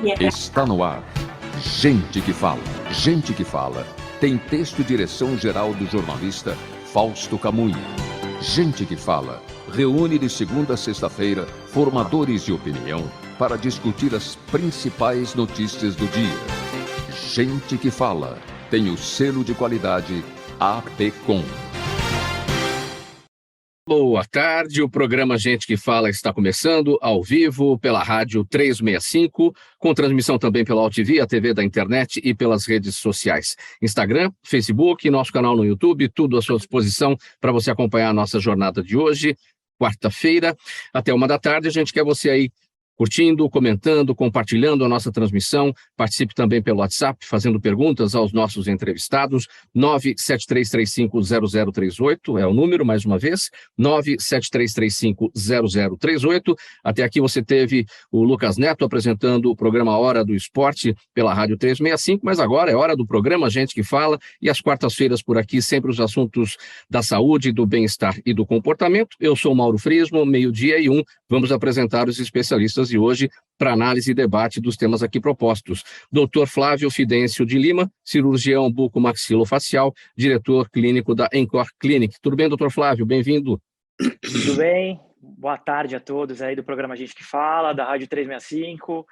Está no ar. Gente que fala. Gente que fala. Tem texto e direção geral do jornalista Fausto Camunha. Gente que fala. Reúne de segunda a sexta-feira formadores de opinião para discutir as principais notícias do dia. Gente que fala. Tem o selo de qualidade APCOM. Boa tarde, o programa Gente que Fala está começando ao vivo pela Rádio 365, com transmissão também pela AltV, a TV da internet e pelas redes sociais. Instagram, Facebook, nosso canal no YouTube, tudo à sua disposição para você acompanhar a nossa jornada de hoje, quarta-feira, até 13h. A gente quer você aí curtindo, comentando, compartilhando a nossa transmissão. Participe também pelo WhatsApp, fazendo perguntas aos nossos entrevistados. 973350038 é o número, mais uma vez, 973350038. Até aqui você teve o Lucas Neto apresentando o programa Hora do Esporte pela Rádio 365, mas agora é hora do programa Gente que Fala, e às quartas-feiras por aqui sempre os assuntos da saúde, do bem-estar e do comportamento. Eu sou Mauro Frismo, 12:01, vamos apresentar os especialistas de hoje para análise e debate dos temas aqui propostos. Dr. Flávio Fidêncio de Lima, cirurgião bucomaxilofacial, diretor clínico da Encore Clinic. Tudo bem, doutor Flávio? Bem-vindo. Tudo bem? Boa tarde a todos aí do programa Gente que Fala, da Rádio 365.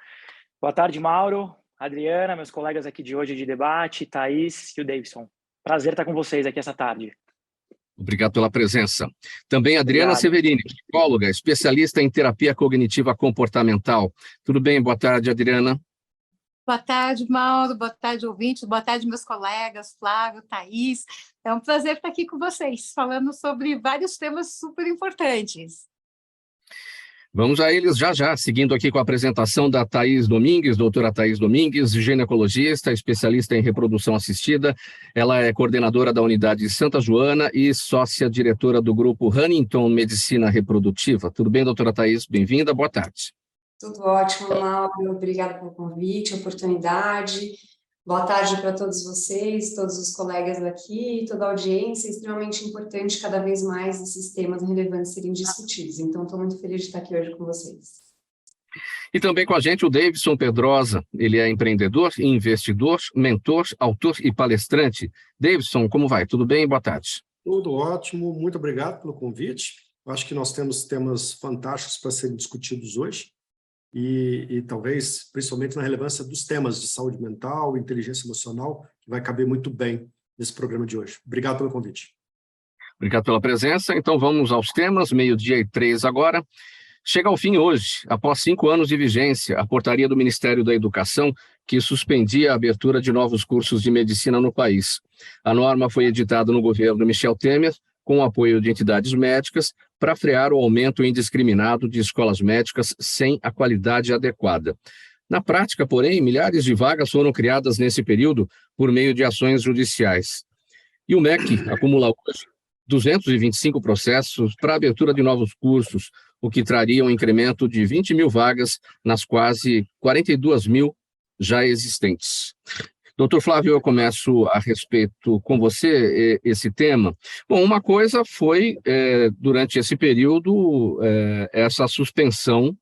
Boa tarde, Mauro, Adriana, meus colegas aqui de hoje de debate, Thaís e o Davidson. Prazer estar com vocês aqui essa tarde. Obrigado pela presença. Também Adriana Severini, psicóloga, especialista em terapia cognitiva comportamental. Tudo bem? Boa tarde, Adriana. Boa tarde, Mauro. Boa tarde, ouvintes. Boa tarde, meus colegas, Flávio, Thaís. É um prazer estar aqui com vocês, falando sobre vários temas super importantes. Vamos a eles já, seguindo aqui com a apresentação da Thaís Domingues, doutora Thaís Domingues, ginecologista, especialista em reprodução assistida. Ela é coordenadora da unidade Santa Joana e sócia-diretora do grupo Huntington Medicina Reprodutiva. Tudo bem, doutora Thaís? Bem-vinda, boa tarde. Tudo ótimo, Mauro. Obrigada pelo convite, oportunidade. Boa tarde para todos vocês, todos os colegas daqui, toda a audiência. É extremamente importante cada vez mais esses temas relevantes serem discutidos. Então, estou muito feliz de estar aqui hoje com vocês. E também com a gente o Davidson Pedrosa. Ele é empreendedor, investidor, mentor, autor e palestrante. Davidson, como vai? Tudo bem? Boa tarde. Tudo ótimo. Muito obrigado pelo convite. Acho que nós temos temas fantásticos para serem discutidos hoje. E talvez, principalmente na relevância dos temas de saúde mental, inteligência emocional, que vai caber muito bem nesse programa de hoje. Obrigado pelo convite. Obrigado pela presença. Então vamos aos temas, 12:03 agora. Chega ao fim hoje, após 5 anos de vigência, a portaria do Ministério da Educação que suspendia a abertura de novos cursos de medicina no país. A norma foi editada no governo Michel Temer, com o apoio de entidades médicas, para frear o aumento indiscriminado de escolas médicas sem a qualidade adequada. Na prática, porém, milhares de vagas foram criadas nesse período por meio de ações judiciais. E o MEC acumula hoje 225 processos para a abertura de novos cursos, o que traria um incremento de 20 mil vagas nas quase 42 mil já existentes. Doutor Flávio, eu começo a respeito com você esse tema. Bom, uma coisa foi, durante esse período, essa suspensão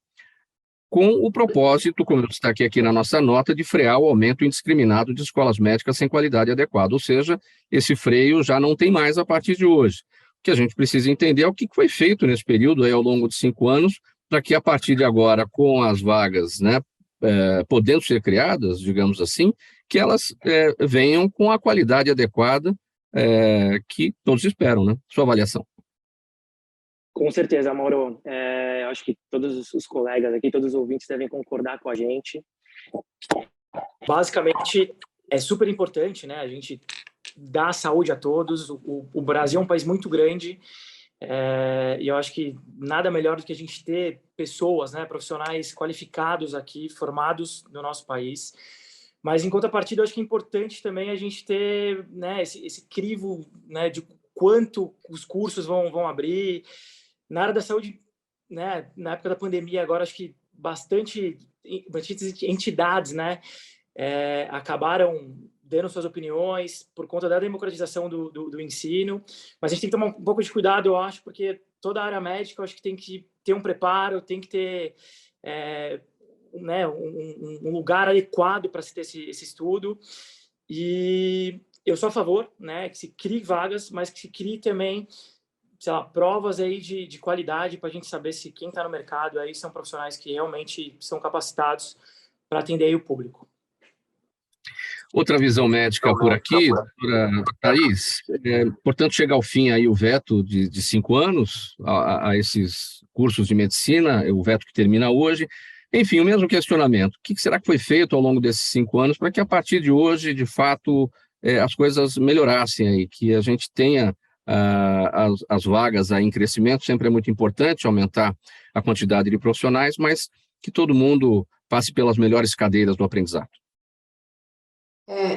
com o propósito, como eu destaquei aqui na nossa nota, de frear o aumento indiscriminado de escolas médicas sem qualidade adequada. Ou seja, esse freio já não tem mais a partir de hoje. O que a gente precisa entender é o que foi feito nesse período, aí, ao longo de 5 anos, para que a partir de agora, com as vagas, né, podendo ser criadas, digamos assim, que elas venham com a qualidade adequada que todos esperam, né? Sua avaliação. Com certeza, Mauro. Eu acho que todos os colegas aqui, todos os ouvintes devem concordar com a gente. Basicamente, é super importante, né? A gente dar saúde a todos. O Brasil é um país muito grande e eu acho que nada melhor do que a gente ter pessoas, né, profissionais qualificados aqui, formados no nosso país. Mas, em contrapartida, eu acho que é importante também a gente ter, né, esse crivo, né, de quanto os cursos vão abrir. Na área da saúde, né, na época da pandemia, agora acho que bastante entidades, né, acabaram dando suas opiniões por conta da democratização do ensino. Mas a gente tem que tomar um pouco de cuidado, eu acho, porque toda a área médica, eu acho que tem que ter um preparo, tem que ter né, um lugar adequado para se ter esse estudo. E eu sou a favor, né, que se crie vagas, mas que se crie também, sei lá, provas aí de qualidade para a gente saber se quem está no mercado aí são profissionais que realmente são capacitados para atender aí o público. Outra visão médica por aqui, doutora Thaís, portanto, chega ao fim aí o veto de 5 anos a esses cursos de medicina, o veto que termina hoje. Enfim, o mesmo questionamento. O que será que foi feito ao longo desses 5 anos para que, a partir de hoje, de fato, as coisas melhorassem aí, que a gente tenha as vagas aí em crescimento? Sempre é muito importante aumentar a quantidade de profissionais, mas que todo mundo passe pelas melhores cadeiras do aprendizado.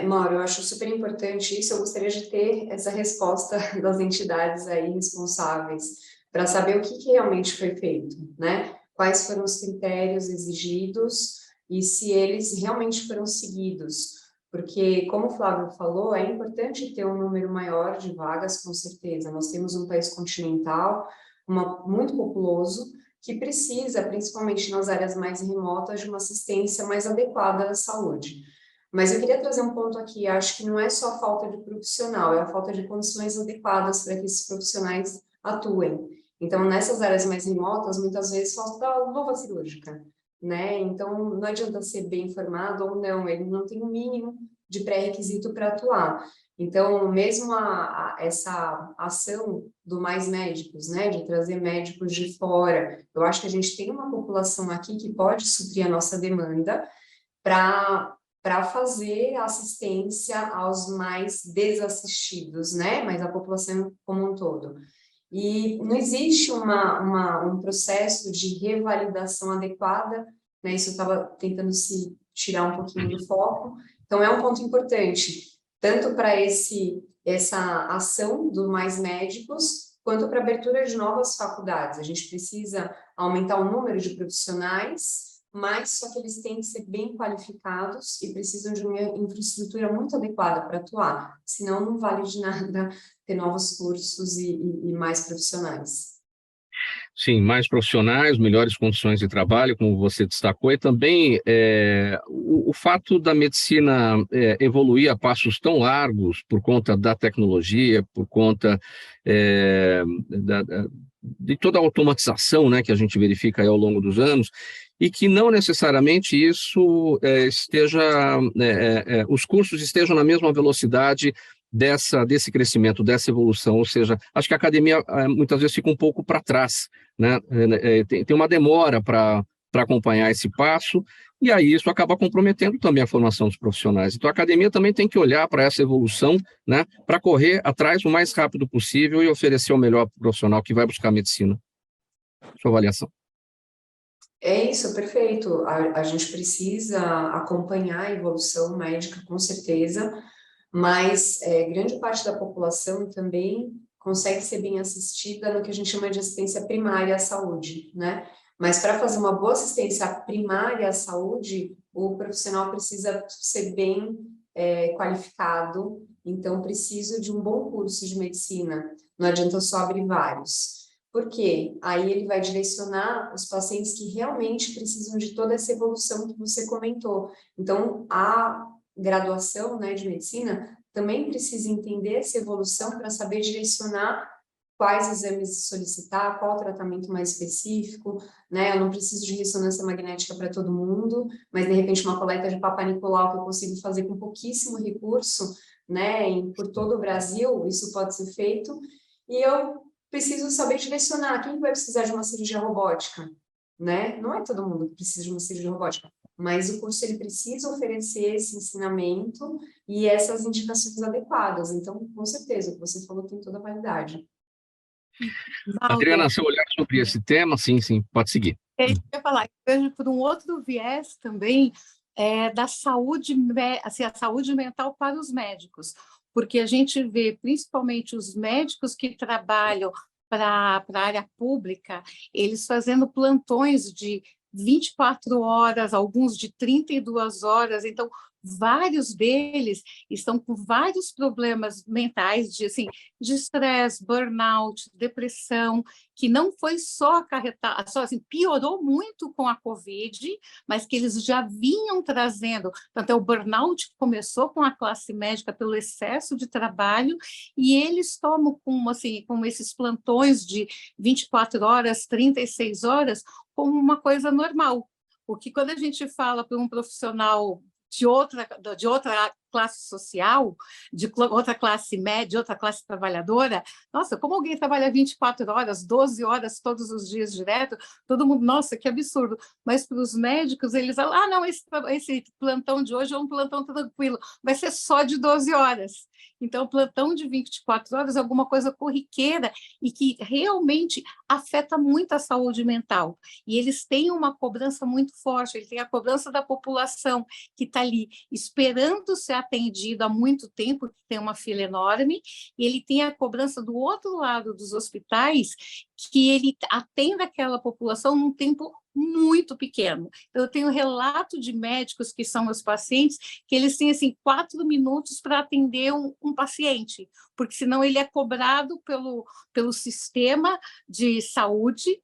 Mauro, eu acho super importante isso. Eu gostaria de ter essa resposta das entidades aí responsáveis para saber o que realmente foi feito, né? Quais foram os critérios exigidos e se eles realmente foram seguidos. Porque, como o Flávio falou, é importante ter um número maior de vagas, com certeza. Nós temos um país continental, muito populoso, que precisa, principalmente nas áreas mais remotas, de uma assistência mais adequada à saúde. Mas eu queria trazer um ponto aqui, acho que não é só a falta de profissional, é a falta de condições adequadas para que esses profissionais atuem. Então, nessas áreas mais remotas, muitas vezes falta luva cirúrgica, né? Então, não adianta ser bem formado ou não, ele não tem o mínimo de pré-requisito para atuar. Então, mesmo essa ação do Mais Médicos, né, de trazer médicos de fora, eu acho que a gente tem uma população aqui que pode suprir a nossa demanda para fazer assistência aos mais desassistidos, né? Mas a população como um todo. E não existe um processo de revalidação adequada, né? Isso eu estava tentando se tirar um pouquinho do foco. Então, é um ponto importante, tanto para essa ação do Mais Médicos, quanto para a abertura de novas faculdades. A gente precisa aumentar o número de profissionais, mas só que eles têm que ser bem qualificados e precisam de uma infraestrutura muito adequada para atuar, senão não vale de nada ter novos cursos e mais profissionais. Sim, mais profissionais, melhores condições de trabalho, como você destacou, e também o fato da medicina evoluir a passos tão largos por conta da tecnologia, por conta de toda a automatização, né, que a gente verifica aí ao longo dos anos, e que não necessariamente isso os cursos estejam na mesma velocidade desse crescimento, dessa evolução. Ou seja, acho que a academia muitas vezes fica um pouco para trás, né? Tem uma demora para acompanhar esse passo, e aí isso acaba comprometendo também a formação dos profissionais. Então a academia também tem que olhar para essa evolução, né, para correr atrás o mais rápido possível e oferecer o melhor profissional que vai buscar a medicina. Sua avaliação. É isso, perfeito. A gente precisa acompanhar a evolução médica, com certeza, mas grande parte da população também consegue ser bem assistida no que a gente chama de assistência primária à saúde, né? Mas para fazer uma boa assistência primária à saúde, o profissional precisa ser bem qualificado, então preciso de um bom curso de medicina, não adianta só abrir vários. Por quê? Aí ele vai direcionar os pacientes que realmente precisam de toda essa evolução que você comentou. Então, a graduação, né, de medicina também precisa entender essa evolução para saber direcionar quais exames solicitar, qual tratamento mais específico, né? Eu não preciso de ressonância magnética para todo mundo, mas de repente uma coleta de Papa Nicolau que eu consigo fazer com pouquíssimo recurso, né, por todo o Brasil, isso pode ser feito, e eu preciso saber direcionar quem vai precisar de uma cirurgia robótica, né? Não é todo mundo que precisa de uma cirurgia robótica, mas o curso ele precisa oferecer esse ensinamento e essas indicações adequadas. Então, com certeza, o que você falou tem toda a validade. Adriana, seu olhar sobre esse tema, sim, pode seguir. Eu ia falar, eu vejo por um outro viés também da saúde, assim, a saúde mental para os médicos, porque a gente vê principalmente os médicos que trabalham para a área pública, eles fazendo plantões de 24 horas, alguns de 32 horas, então vários deles estão com vários problemas mentais, de estresse, burnout, depressão, que não foi só acarretar, só assim, piorou muito com a Covid, mas que eles já vinham trazendo. Tanto é o burnout que começou com a classe médica pelo excesso de trabalho, e eles tomam com esses plantões de 24 horas, 36 horas, como uma coisa normal. Porque quando a gente fala para um profissional de outra classe social, de outra classe média, de outra classe trabalhadora, nossa, como alguém trabalha 24 horas, 12 horas todos os dias direto, todo mundo, nossa, que absurdo. Mas para os médicos, eles falam, não, esse plantão de hoje é um plantão tranquilo, vai ser só de 12 horas. Então, o plantão de 24 horas é alguma coisa corriqueira e que realmente afeta muito a saúde mental. E eles têm uma cobrança muito forte, eles têm a cobrança da população que está ali esperando ser atendido há muito tempo, que tem uma fila enorme, e ele tem a cobrança do outro lado dos hospitais, que ele atenda aquela população num tempo muito pequeno. Eu tenho relato de médicos que são meus pacientes, que eles têm, 4 minutos para atender um paciente, porque senão ele é cobrado pelo sistema de saúde,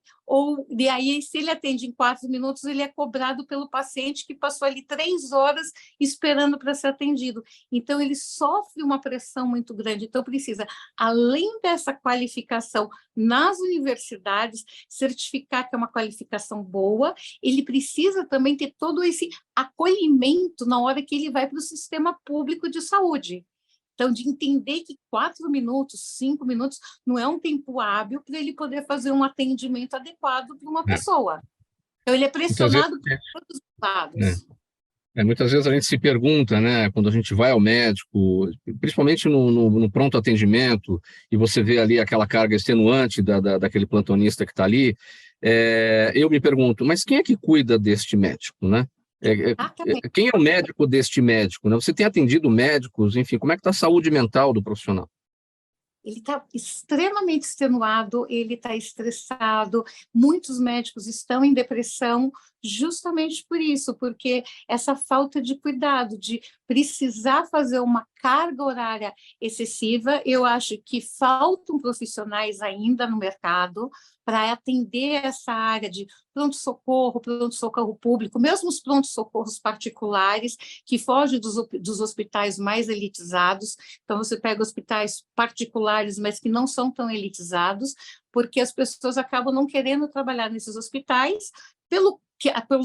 e aí, se ele atende em 4 minutos, ele é cobrado pelo paciente que passou ali 3 horas esperando para ser atendido. Então, ele sofre uma pressão muito grande. Então, precisa, além dessa qualificação nas universidades, certificar que é uma qualificação boa, ele precisa também ter todo esse acolhimento na hora que ele vai para o sistema público de saúde. Então, de entender que 4 minutos, 5 minutos, não é um tempo hábil para ele poder fazer um atendimento adequado para uma pessoa. Então, ele é pressionado por todos os lados. Muitas vezes a gente se pergunta, né, quando a gente vai ao médico, principalmente no pronto atendimento, e você vê ali aquela carga extenuante daquele plantonista que está ali, eu me pergunto, mas quem é que cuida deste médico, né? Quem é o médico deste médico, né? Você tem atendido médicos, enfim, como é que está a saúde mental do profissional? Ele está extremamente extenuado, ele está estressado, muitos médicos estão em depressão justamente por isso, porque essa falta de cuidado, de precisar fazer uma carga horária excessiva, eu acho que faltam profissionais ainda no mercado para atender essa área de pronto-socorro público, mesmo os pronto-socorros particulares, que fogem dos hospitais mais elitizados. Então, você pega hospitais particulares, mas que não são tão elitizados, porque as pessoas acabam não querendo trabalhar nesses hospitais pelo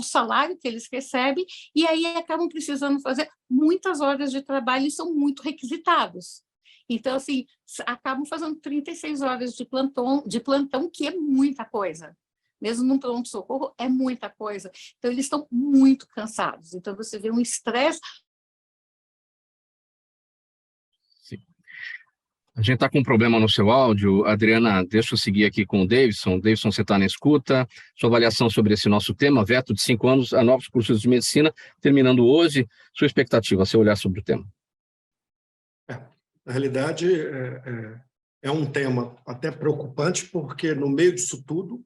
salário que eles recebem, e aí acabam precisando fazer muitas horas de trabalho e são muito requisitados. Então, acabam fazendo 36 horas de plantão, que é muita coisa. Mesmo num pronto-socorro, é muita coisa. Então, eles estão muito cansados. Então, você vê um estresse. Sim. A gente está com um problema no seu áudio. Adriana, deixa eu seguir aqui com o Davidson. Davidson, você está na escuta. Sua avaliação sobre esse nosso tema, veto de 5 anos a novos cursos de medicina, terminando hoje. Sua expectativa, seu olhar sobre o tema. Na realidade, é um tema até preocupante, porque no meio disso tudo,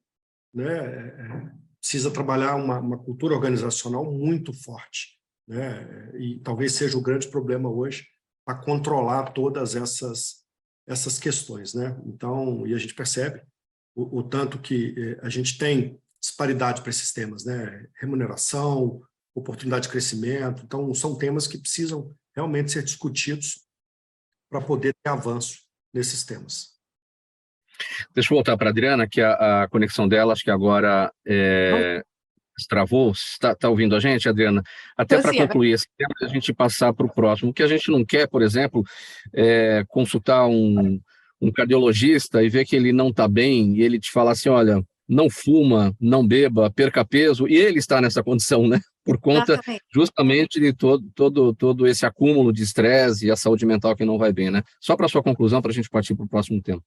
né, precisa trabalhar uma cultura organizacional muito forte, né, e talvez seja o grande problema hoje para controlar todas essas questões, né? Então, e a gente percebe o tanto que a gente tem disparidade para esses temas, né? Remuneração, oportunidade de crescimento. Então, são temas que precisam realmente ser discutidos para poder ter avanço nesses temas. Deixa eu voltar para a Adriana, que a conexão dela, acho que agora travou. Está ouvindo a gente, Adriana? Até para concluir esse tema, a gente passar para o próximo. O que a gente não quer, por exemplo, é consultar um cardiologista e ver que ele não está bem, e ele te falar assim, olha, não fuma, não beba, perca peso, e ele está nessa condição, né? Por conta justamente de todo esse acúmulo de estresse e a saúde mental que não vai bem, né? Só para sua conclusão, para a gente partir para o próximo tema.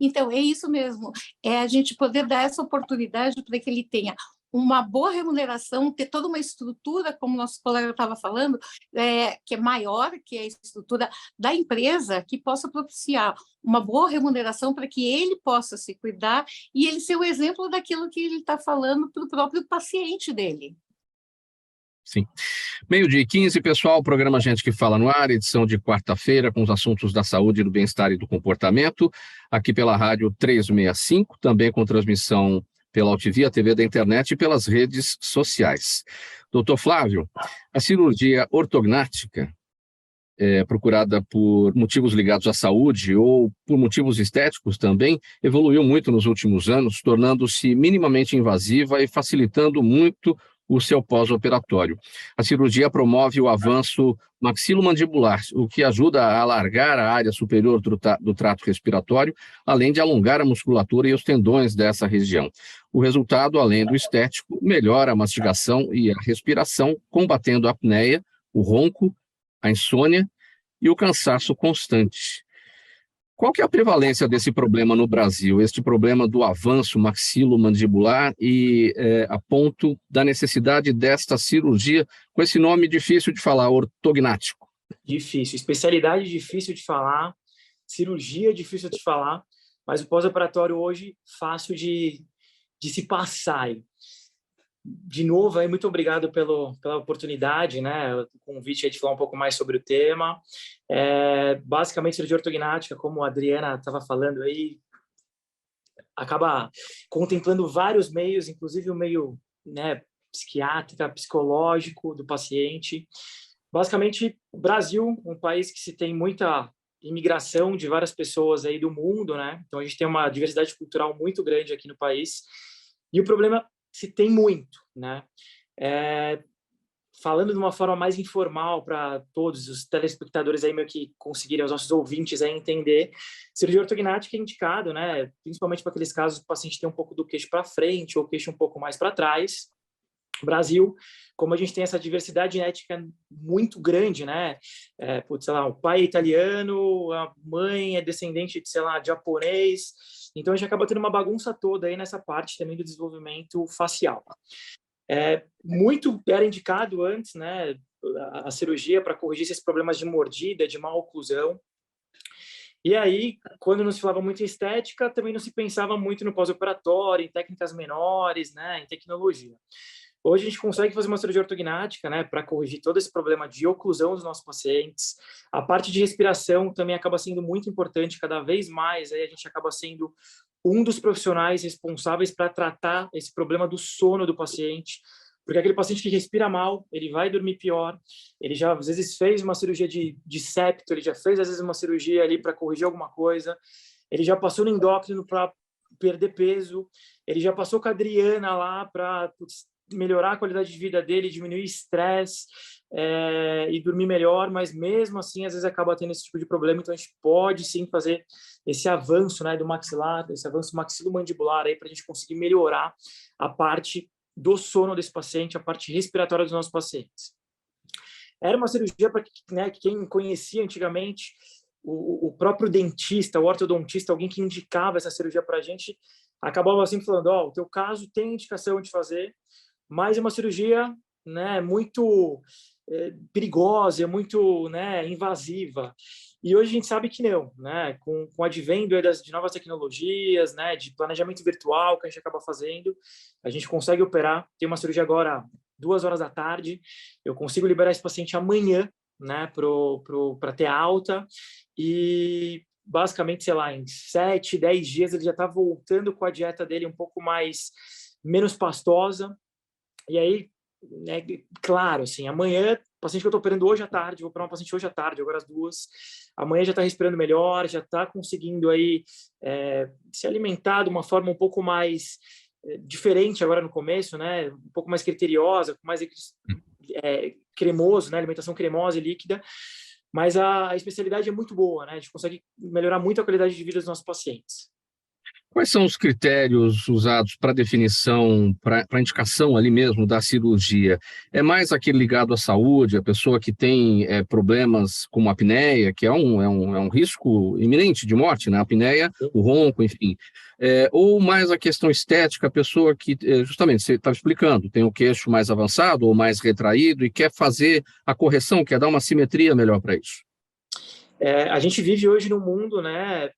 Então, é isso mesmo, é a gente poder dar essa oportunidade para que ele tenha uma boa remuneração, ter toda uma estrutura, como nosso colega estava falando, que é maior que a estrutura da empresa, que possa propiciar uma boa remuneração para que ele possa se cuidar e ele ser o exemplo daquilo que ele está falando para o próprio paciente dele. Sim. 12h15, pessoal, programa Gente que Fala no ar, edição de quarta-feira, com os assuntos da saúde, do bem-estar e do comportamento, aqui pela Rádio 365, também com transmissão pela Altivia, TV da internet e pelas redes sociais. Doutor Flávio, a cirurgia ortognática, procurada por motivos ligados à saúde ou por motivos estéticos também, evoluiu muito nos últimos anos, tornando-se minimamente invasiva e facilitando muito o seu pós-operatório. A cirurgia promove o avanço maxilomandibular, o que ajuda a alargar a área superior do trato respiratório, além de alongar a musculatura e os tendões dessa região. O resultado, além do estético, melhora a mastigação e a respiração, combatendo a apneia, o ronco, a insônia e o cansaço constante. Qual que é a prevalência desse problema no Brasil, este problema do avanço maxilomandibular e a ponto da necessidade desta cirurgia, com esse nome difícil de falar, ortognático? Difícil, especialidade difícil de falar, cirurgia difícil de falar, mas o pós-operatório hoje fácil de se passar. De novo, aí, muito obrigado pela oportunidade, né, o convite aí de falar um pouco mais sobre o tema. Basicamente, cirurgia ortognática, como a Adriana estava falando aí, acaba contemplando vários meios, inclusive o meio, né, psiquiátrico, psicológico do paciente. Basicamente, o Brasil, um país que se tem muita imigração de várias pessoas aí do mundo, né, então a gente tem uma diversidade cultural muito grande aqui no país, e o problema se tem muito, né? Falando de uma forma mais informal para todos os telespectadores aí meio que conseguirem, os nossos ouvintes aí entender, cirurgia ortognática é indicado, né? Principalmente para aqueles casos que o paciente tem um pouco do queixo para frente ou queixo um pouco mais para trás. Brasil, como a gente tem essa diversidade étnica muito grande, né? Sei lá, o pai é italiano, a mãe é descendente de, sei lá, de japonês. Então, a gente acaba tendo uma bagunça toda aí nessa parte também do desenvolvimento facial. Muito era indicado antes, né, a cirurgia para corrigir esses problemas de mordida, de má oclusão. E aí, quando não se falava muito em estética, também não se pensava muito no pós-operatório, em técnicas menores, né, em tecnologia. Hoje a gente consegue fazer uma cirurgia ortognática, né, para corrigir todo esse problema de oclusão dos nossos pacientes. A parte de respiração também acaba sendo muito importante, cada vez mais aí a gente acaba sendo um dos profissionais responsáveis para tratar esse problema do sono do paciente, porque aquele paciente que respira mal, ele vai dormir pior, ele já às vezes fez uma cirurgia de septo, ele já fez às vezes uma cirurgia ali para corrigir alguma coisa, ele já passou no endócrino para perder peso, ele já passou com a Adriana lá para melhorar a qualidade de vida dele, diminuir estresse e dormir melhor, mas mesmo assim, às vezes acaba tendo esse tipo de problema, então a gente pode sim fazer esse avanço, né, do maxilar, esse avanço maxilomandibular aí para a gente conseguir melhorar a parte do sono desse paciente, a parte respiratória dos nossos pacientes. Era uma cirurgia para, né, quem conhecia antigamente, o próprio dentista, o ortodontista, alguém que indicava essa cirurgia para a gente, acabava sempre falando, o teu caso tem indicação de fazer, mas é uma cirurgia, né, muito perigosa, muito, né, invasiva. E hoje a gente sabe que não, né, com o advento de novas tecnologias, né, de planejamento virtual que a gente acaba fazendo, a gente consegue operar. Tem uma cirurgia agora 2 horas da tarde, eu consigo liberar esse paciente amanhã, né, para ter alta, e basicamente, sei lá, em 7, 10 dias ele já está voltando com a dieta dele um pouco menos pastosa. E aí, né, claro, assim, amanhã, paciente que eu estou operando hoje à tarde, vou operar uma paciente hoje à tarde, agora às 2, amanhã já está respirando melhor, já está conseguindo aí se alimentar de uma forma um pouco mais diferente agora no começo, né, um pouco mais criteriosa, mais cremoso, né, alimentação cremosa e líquida, mas a especialidade é muito boa, né, a gente consegue melhorar muito a qualidade de vida dos nossos pacientes. Quais são os critérios usados para definição, para indicação ali mesmo da cirurgia? É mais aquele ligado à saúde, a pessoa que tem problemas como a apneia, que é um risco iminente de morte, né? A apneia, o ronco, enfim. Ou mais a questão estética, a pessoa que, justamente, você estava explicando, tem o queixo mais avançado ou mais retraído e quer fazer a correção, quer dar uma simetria melhor para isso? A gente vive hoje num mundo, né,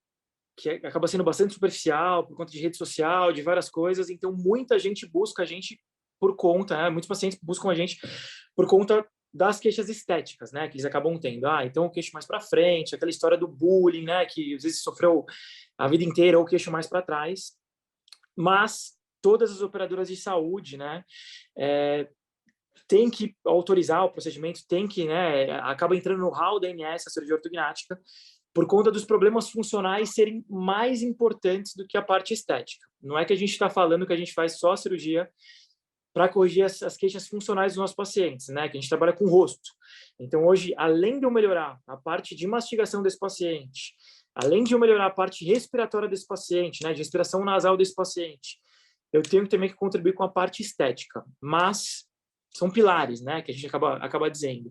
que acaba sendo bastante superficial por conta de rede social, de várias coisas, então muita gente busca a gente por conta, né? Muitos pacientes buscam a gente por conta das queixas estéticas, né, que eles acabam tendo. Então o queixo mais para frente, aquela história do bullying, né, que às vezes sofreu a vida inteira, ou o queixo mais para trás. Mas todas as operadoras de saúde, né, tem que autorizar o procedimento, tem que, né, acaba entrando no hall da ANS, a cirurgia ortognática, por conta dos problemas funcionais serem mais importantes do que a parte estética. Não é que a gente está falando que a gente faz só cirurgia para corrigir as queixas funcionais dos nossos pacientes, né? Que a gente trabalha com o rosto. Então, hoje, além de eu melhorar a parte de mastigação desse paciente, além de eu melhorar a parte respiratória desse paciente, né? De respiração nasal desse paciente, eu tenho também que contribuir com a parte estética. Mas são pilares, né? Que a gente acaba dizendo.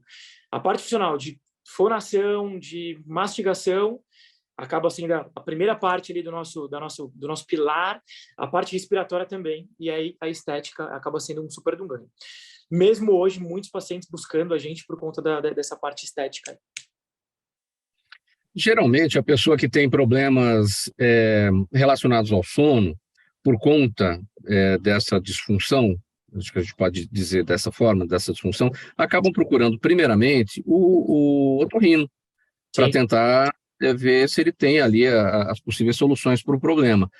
A parte funcional de fonação, de mastigação, acaba sendo a primeira parte ali do nosso pilar, a parte respiratória também, e aí a estética acaba sendo um super ganho. Mesmo hoje, muitos pacientes buscando a gente por conta dessa parte estética. Geralmente, a pessoa que tem problemas relacionados ao sono, por conta dessa disfunção, acho que a gente pode dizer dessa forma, dessa disfunção, acabam procurando primeiramente o otorrino, para tentar ver se ele tem ali as possíveis soluções para o problema.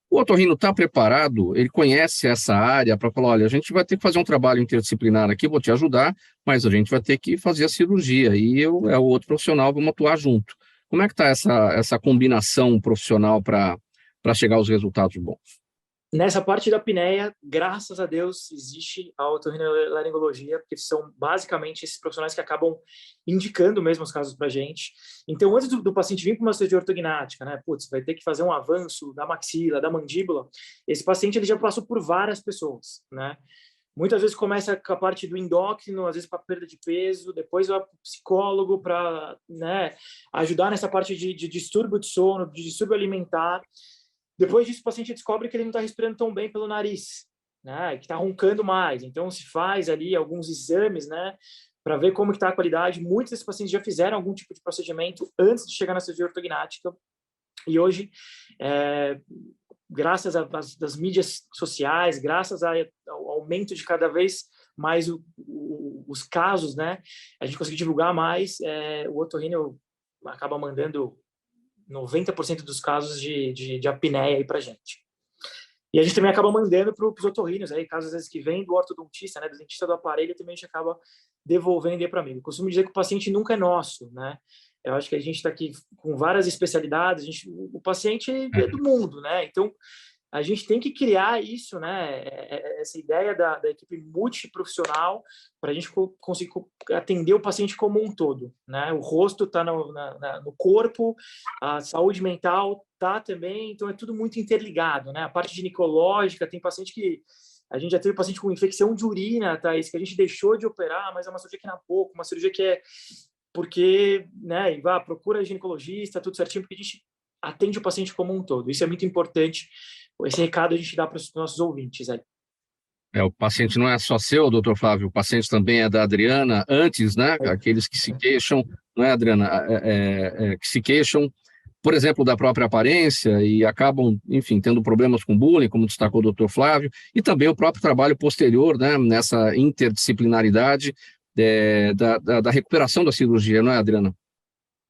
O otorrino está preparado, ele conhece essa área para falar, olha, a gente vai ter que fazer um trabalho interdisciplinar aqui, vou te ajudar, mas a gente vai ter que fazer a cirurgia, e o outro profissional, vamos atuar junto. Como é que está essa combinação profissional para chegar aos resultados bons? Nessa parte da apneia, graças a Deus, existe a otorrinolaringologia, porque são basicamente esses profissionais que acabam indicando mesmo os casos para a gente. Então, antes do paciente vir para uma cirurgia ortognática, né, vai ter que fazer um avanço da maxila, da mandíbula, esse paciente ele já passou por várias pessoas, né? Muitas vezes começa com a parte do endócrino, às vezes para perda de peso, depois vai para o psicólogo para, né, ajudar nessa parte de distúrbio de sono, de distúrbio alimentar. Depois disso, o paciente descobre que ele não está respirando tão bem pelo nariz, né? Que está roncando mais. Então, se faz ali alguns exames, né? Para ver como está a qualidade. Muitos desses pacientes já fizeram algum tipo de procedimento antes de chegar na cirurgia ortognática. E hoje, graças às mídias sociais, graças ao aumento de cada vez mais os casos, né? A gente consegue divulgar mais. O otorrino acaba mandando 90% dos casos de apneia aí pra gente. E a gente também acaba mandando para os otorrinos, aí, casos às vezes que vem do ortodontista, né, do dentista do aparelho, também a gente acaba devolvendo aí para mim. Eu costumo dizer que o paciente nunca é nosso, né? Eu acho que a gente está aqui com várias especialidades, o paciente é do mundo, né? Então, a gente tem que criar isso, né? Essa ideia da equipe multiprofissional para a gente conseguir atender o paciente como um todo, né? O rosto está no corpo, a saúde mental está também, então é tudo muito interligado, né? A parte ginecológica, tem paciente que a gente já teve paciente com infecção de urina, Thaís, que a gente deixou de operar, mas é uma cirurgia que é na boca, uma cirurgia que é porque, né? E procura ginecologista, tudo certinho, porque a gente atende o paciente como um todo. Isso é muito importante. Esse recado a gente dá para os nossos ouvintes aí. O paciente não é só seu, doutor Flávio, o paciente também é da Adriana, antes, né? Aqueles que se queixam, não é, Adriana? Que se queixam, por exemplo, da própria aparência e acabam, enfim, tendo problemas com bullying, como destacou o doutor Flávio, e também o próprio trabalho posterior, né? Nessa interdisciplinaridade da recuperação da cirurgia, não é, Adriana?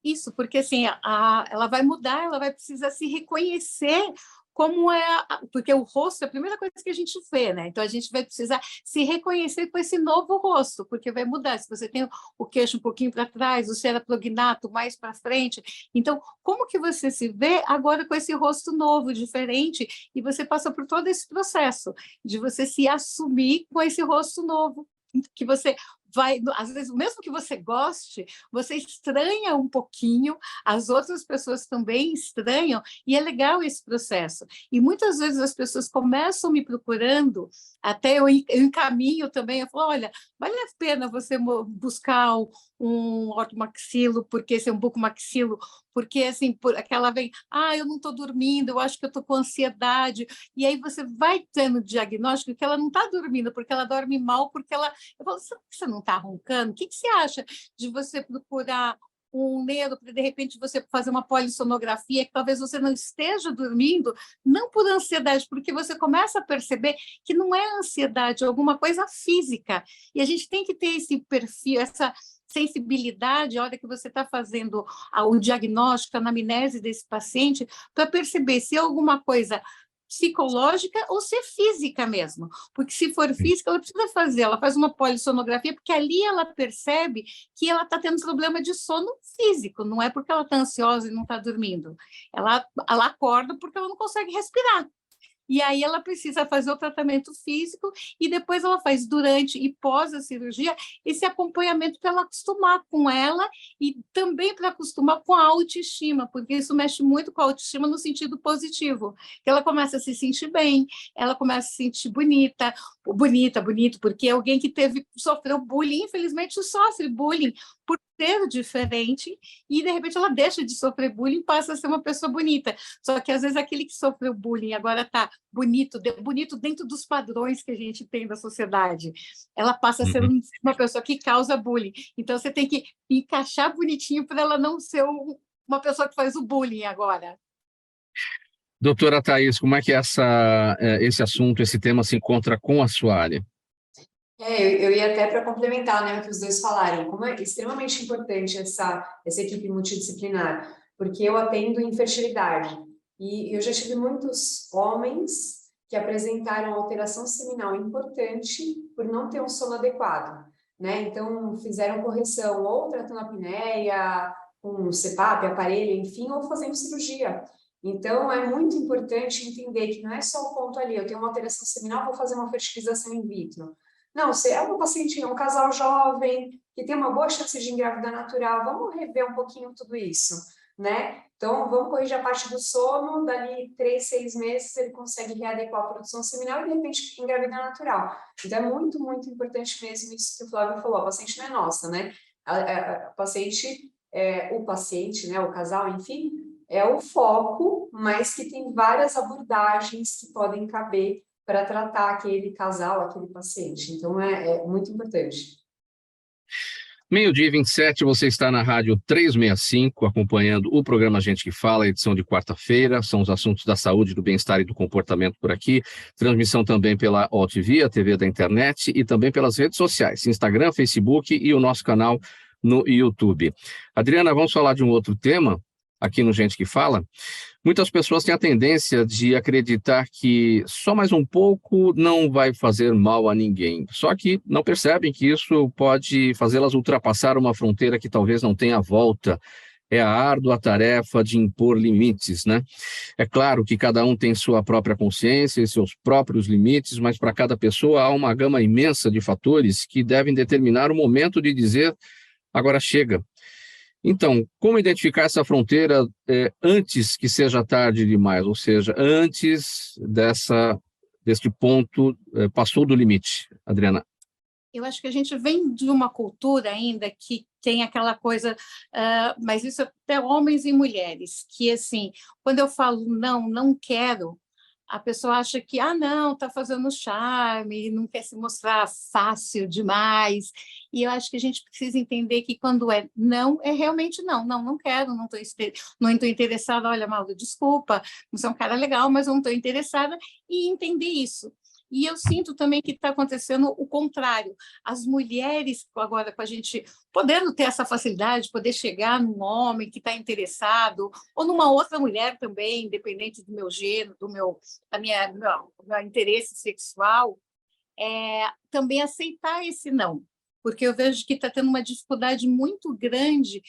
Isso, porque assim, ela vai mudar, ela vai precisar se reconhecer como porque o rosto é a primeira coisa que a gente vê, né? Então a gente vai precisar se reconhecer com esse novo rosto, porque vai mudar. Se você tem o queixo um pouquinho para trás, o ceraprognato mais para frente, então como que você se vê agora com esse rosto novo, diferente, e você passa por todo esse processo de você se assumir com esse rosto novo, que você vai, às vezes, mesmo que você goste, você estranha um pouquinho, as outras pessoas também estranham, e é legal esse processo. E muitas vezes as pessoas começam me procurando, até eu encaminho também, eu falo, olha, vale a pena você buscar um ortomaxilo, porque esse é um bucomaxilo, porque assim, aquela vem, eu não estou dormindo, eu acho que eu estou com ansiedade, e aí você vai tendo diagnóstico que ela não está dormindo, porque ela dorme mal, porque eu falo, será que você não está roncando? O que você acha de você procurar um neuro, para de repente você fazer uma polissonografia, que talvez você não esteja dormindo, não por ansiedade, porque você começa a perceber que não é ansiedade, é alguma coisa física. E a gente tem que ter esse perfil, essa sensibilidade, a hora que você está fazendo o diagnóstico, a anamnese desse paciente, para perceber se é alguma coisa psicológica ou se é física mesmo, porque se for física, ela precisa fazer, ela faz uma polissonografia, porque ali ela percebe que ela está tendo problema de sono físico, não é porque ela está ansiosa e não está dormindo, ela acorda porque ela não consegue respirar. E aí ela precisa fazer o tratamento físico e depois ela faz durante e pós a cirurgia esse acompanhamento para ela acostumar com ela e também para acostumar com a autoestima, porque isso mexe muito com a autoestima no sentido positivo, que ela começa a se sentir bem, ela começa a se sentir bonita, bonito, porque alguém que sofreu bullying, infelizmente sofre bullying por ser diferente e, de repente, ela deixa de sofrer bullying e passa a ser uma pessoa bonita. Só que, às vezes, aquele que sofreu bullying agora está bonito dentro dos padrões que a gente tem da sociedade. Ela passa a ser uma pessoa que causa bullying. Então, você tem que encaixar bonitinho para ela não ser uma pessoa que faz o bullying agora. Doutora Thaís, como é que esse assunto, esse tema se encontra com a sua área? Eu ia até para complementar, né, o que os dois falaram, como é extremamente importante essa equipe multidisciplinar, porque eu atendo infertilidade, e eu já tive muitos homens que apresentaram alteração seminal importante por não ter um sono adequado, né, então fizeram correção ou tratando a apneia, com CPAP, aparelho, enfim, ou fazendo cirurgia. Então, é muito importante entender que não é só o ponto ali, eu tenho uma alteração seminal, vou fazer uma fertilização in vitro. Não, se é uma paciente, um casal jovem, que tem uma boa chance de engravidar natural, vamos rever um pouquinho tudo isso, né? Então, vamos corrigir a parte do sono, dali 3, 6 meses ele consegue readequar a produção seminal e, de repente, engravidar natural. Então, é muito, muito importante mesmo isso que o Flávio falou, a paciente não é nossa, né? A paciente, o paciente, né, o casal, enfim, é o foco, mas que tem várias abordagens que podem caber para tratar aquele casal, aquele paciente. Então, é muito importante. 12h27, você está na Rádio 365, acompanhando o programa Gente que Fala, edição de quarta-feira. São os assuntos da saúde, do bem-estar e do comportamento por aqui. Transmissão também pela OTV, a TV da internet, e também pelas redes sociais, Instagram, Facebook e o nosso canal no YouTube. Adriana, vamos falar de um outro tema aqui no Gente que Fala. Muitas pessoas têm a tendência de acreditar que só mais um pouco não vai fazer mal a ninguém. Só que não percebem que isso pode fazê-las ultrapassar uma fronteira que talvez não tenha volta. É a árdua tarefa de impor limites, né? É claro que cada um tem sua própria consciência e seus próprios limites, mas para cada pessoa há uma gama imensa de fatores que devem determinar o momento de dizer agora chega. Então, como identificar essa fronteira antes que seja tarde demais, ou seja, antes deste ponto passou do limite, Adriana? Eu acho que a gente vem de uma cultura ainda que tem aquela coisa, mas isso até homens e mulheres, que assim, quando eu falo não quero, a pessoa acha que, não, está fazendo charme, não quer se mostrar fácil demais. E eu acho que a gente precisa entender que quando é não, é realmente não quero, não estou interessada, olha, Mauro, desculpa, você é um cara legal, mas eu não estou interessada, e entender isso. E eu sinto também que está acontecendo o contrário. As mulheres, agora com a gente podendo ter essa facilidade, poder chegar num homem que está interessado, ou numa outra mulher também, independente do meu gênero, do meu interesse sexual, também aceitar esse não. Porque eu vejo que está tendo uma dificuldade muito grande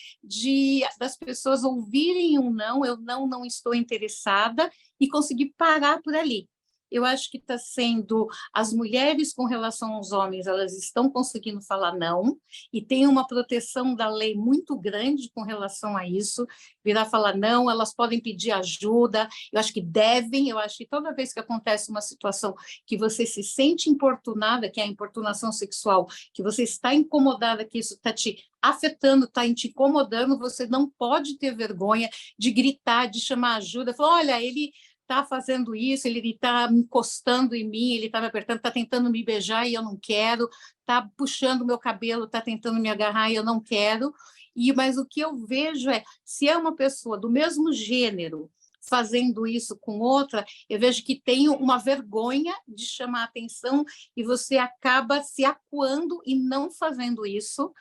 das pessoas ouvirem um não, eu não estou interessada, e conseguir parar por ali. Eu acho que está sendo, as mulheres com relação aos homens, elas estão conseguindo falar não, e tem uma proteção da lei muito grande com relação a isso, virar falar não, elas podem pedir ajuda, eu acho que devem, eu acho que toda vez que acontece uma situação que você se sente importunada, que é a importunação sexual, que você está incomodada, que isso está te afetando, está te incomodando, você não pode ter vergonha de gritar, de chamar ajuda, falar, olha, ele está fazendo isso, ele está me encostando em mim, ele está me apertando, está tentando me beijar e eu não quero, está puxando o meu cabelo, está tentando me agarrar e eu não quero. Mas o que eu vejo é, se é uma pessoa do mesmo gênero fazendo isso com outra, eu vejo que tem uma vergonha de chamar atenção e você acaba se acuando e não fazendo isso.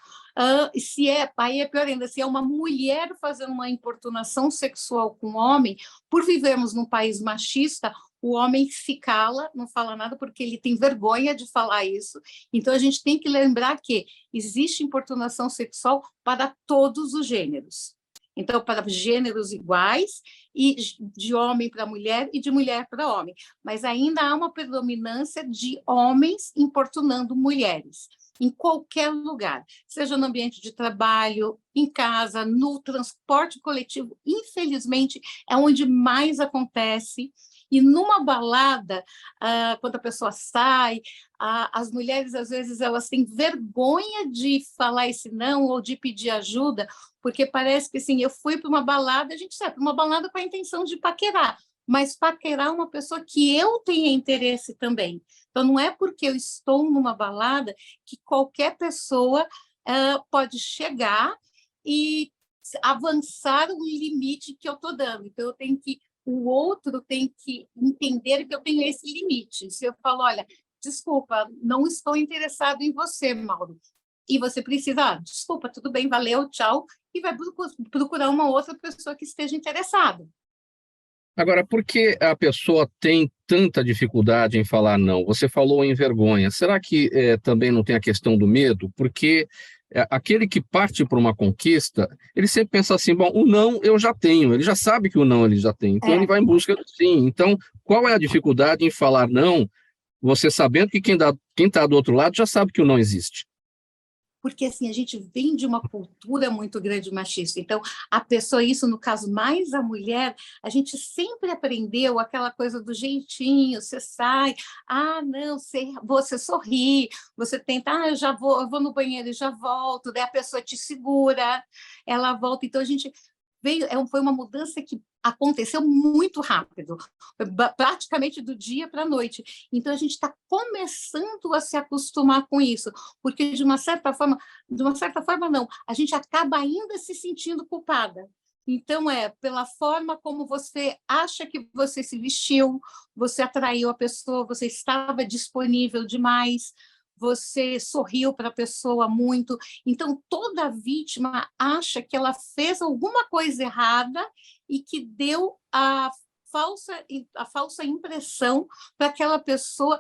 Aí é pior ainda, se é uma mulher fazendo uma importunação sexual com um homem, por vivermos num país machista, o homem se cala, não fala nada porque ele tem vergonha de falar isso. Então, a gente tem que lembrar que existe importunação sexual para todos os gêneros. Então, para gêneros iguais, e de homem para mulher e de mulher para homem. Mas ainda há uma predominância de homens importunando mulheres, em qualquer lugar, seja no ambiente de trabalho, em casa, no transporte coletivo, infelizmente, é onde mais acontece. E numa balada, quando a pessoa sai, as mulheres, às vezes, elas têm vergonha de falar esse não ou de pedir ajuda, porque parece que, assim, eu fui para uma balada, a gente sabe, para uma balada com a intenção de paquerar, mas paquerar uma pessoa que eu tenha interesse também. Então, não é porque eu estou numa balada que qualquer pessoa pode chegar e avançar o limite que eu estou dando. Então, eu tenho que o outro tem que entender que eu tenho esse limite. Se eu falo, olha, desculpa, não estou interessado em você, Mauro, e você precisa, desculpa, tudo bem, valeu, tchau, e vai procurar uma outra pessoa que esteja interessada. Agora, por que a pessoa tem tanta dificuldade em falar não? Você falou em vergonha. Será que também não tem a questão do medo? Porque aquele que parte para uma conquista, ele sempre pensa assim, bom, o não eu já tenho, ele já sabe que o não ele já tem, então ele vai em busca do sim. Então, qual é a dificuldade em falar não, você sabendo que quem está do outro lado já sabe que o não existe? Porque, assim, a gente vem de uma cultura muito grande machista. Então, a pessoa, isso no caso, mais a mulher, a gente sempre aprendeu aquela coisa do jeitinho, você sai, não, você sorri, você tenta, eu vou no banheiro e já volto, daí a pessoa te segura, ela volta. Então, a gente foi uma mudança que aconteceu muito rápido, praticamente do dia para a noite. Então, a gente está começando a se acostumar com isso, porque, de uma certa forma não, a gente acaba ainda se sentindo culpada. Então, pela forma como você acha que você se vestiu, você atraiu a pessoa, você estava disponível demais, você sorriu para a pessoa muito. Então, toda vítima acha que ela fez alguma coisa errada e que deu a falsa impressão para aquela pessoa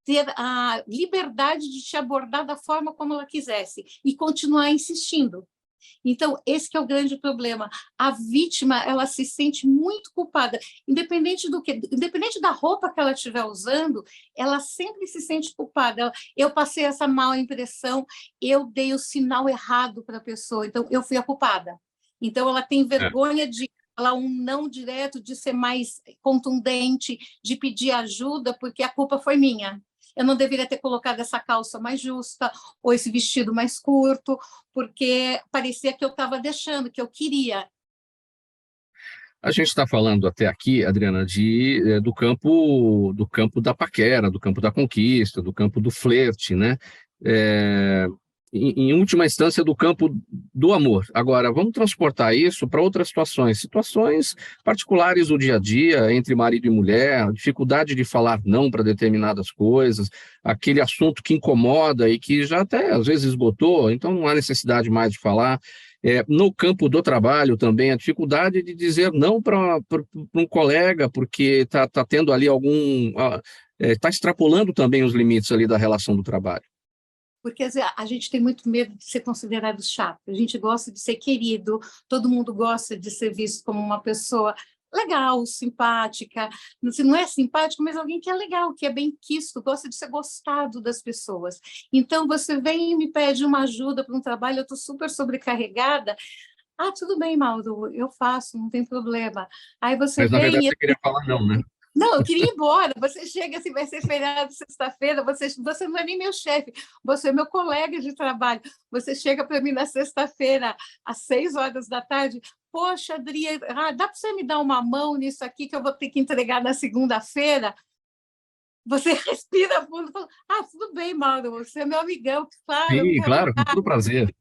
ter a liberdade de te abordar da forma como ela quisesse e continuar insistindo. Então, esse que é o grande problema. A vítima, ela se sente muito culpada, independente da roupa que ela estiver usando, ela sempre se sente culpada. Eu passei essa má impressão, eu dei o sinal errado para a pessoa, então eu fui a culpada. Então, ela tem vergonha de falar um não direto, de ser mais contundente, de pedir ajuda, porque a culpa foi minha. Eu não deveria ter colocado essa calça mais justa ou esse vestido mais curto, porque parecia que eu estava deixando, que eu queria. A gente está falando até aqui, Adriana, do campo da paquera, do campo da conquista, do campo do flerte, né? Em última instância, do campo do amor. Agora, vamos transportar isso para outras situações particulares do dia a dia, entre marido e mulher, a dificuldade de falar não para determinadas coisas, aquele assunto que incomoda e que já até às vezes esgotou, então não há necessidade mais de falar. No campo do trabalho também, a dificuldade de dizer não para um colega, porque está tendo ali está extrapolando também os limites ali da relação do trabalho. Porque a gente tem muito medo de ser considerado chato, a gente gosta de ser querido, todo mundo gosta de ser visto como uma pessoa legal, simpática, se não é simpático, mas alguém que é legal, que é bem quisto, gosta de ser gostado das pessoas. Então, você vem e me pede uma ajuda para um trabalho, eu estou super sobrecarregada, tudo bem, Mauro, eu faço, não tem problema. Aí você Mas, na verdade, vem você queria falar não, né? Não, eu queria ir embora. Você chega assim, vai ser feriado sexta-feira, você não é nem meu chefe, você é meu colega de trabalho. Você chega para mim na sexta-feira, às 6 horas da tarde. Poxa, Adri, dá para você me dar uma mão nisso aqui que eu vou ter que entregar na segunda-feira? Você respira fundo e fala, tudo bem, Mauro, você é meu amigão, claro. Sim, claro, com todo prazer.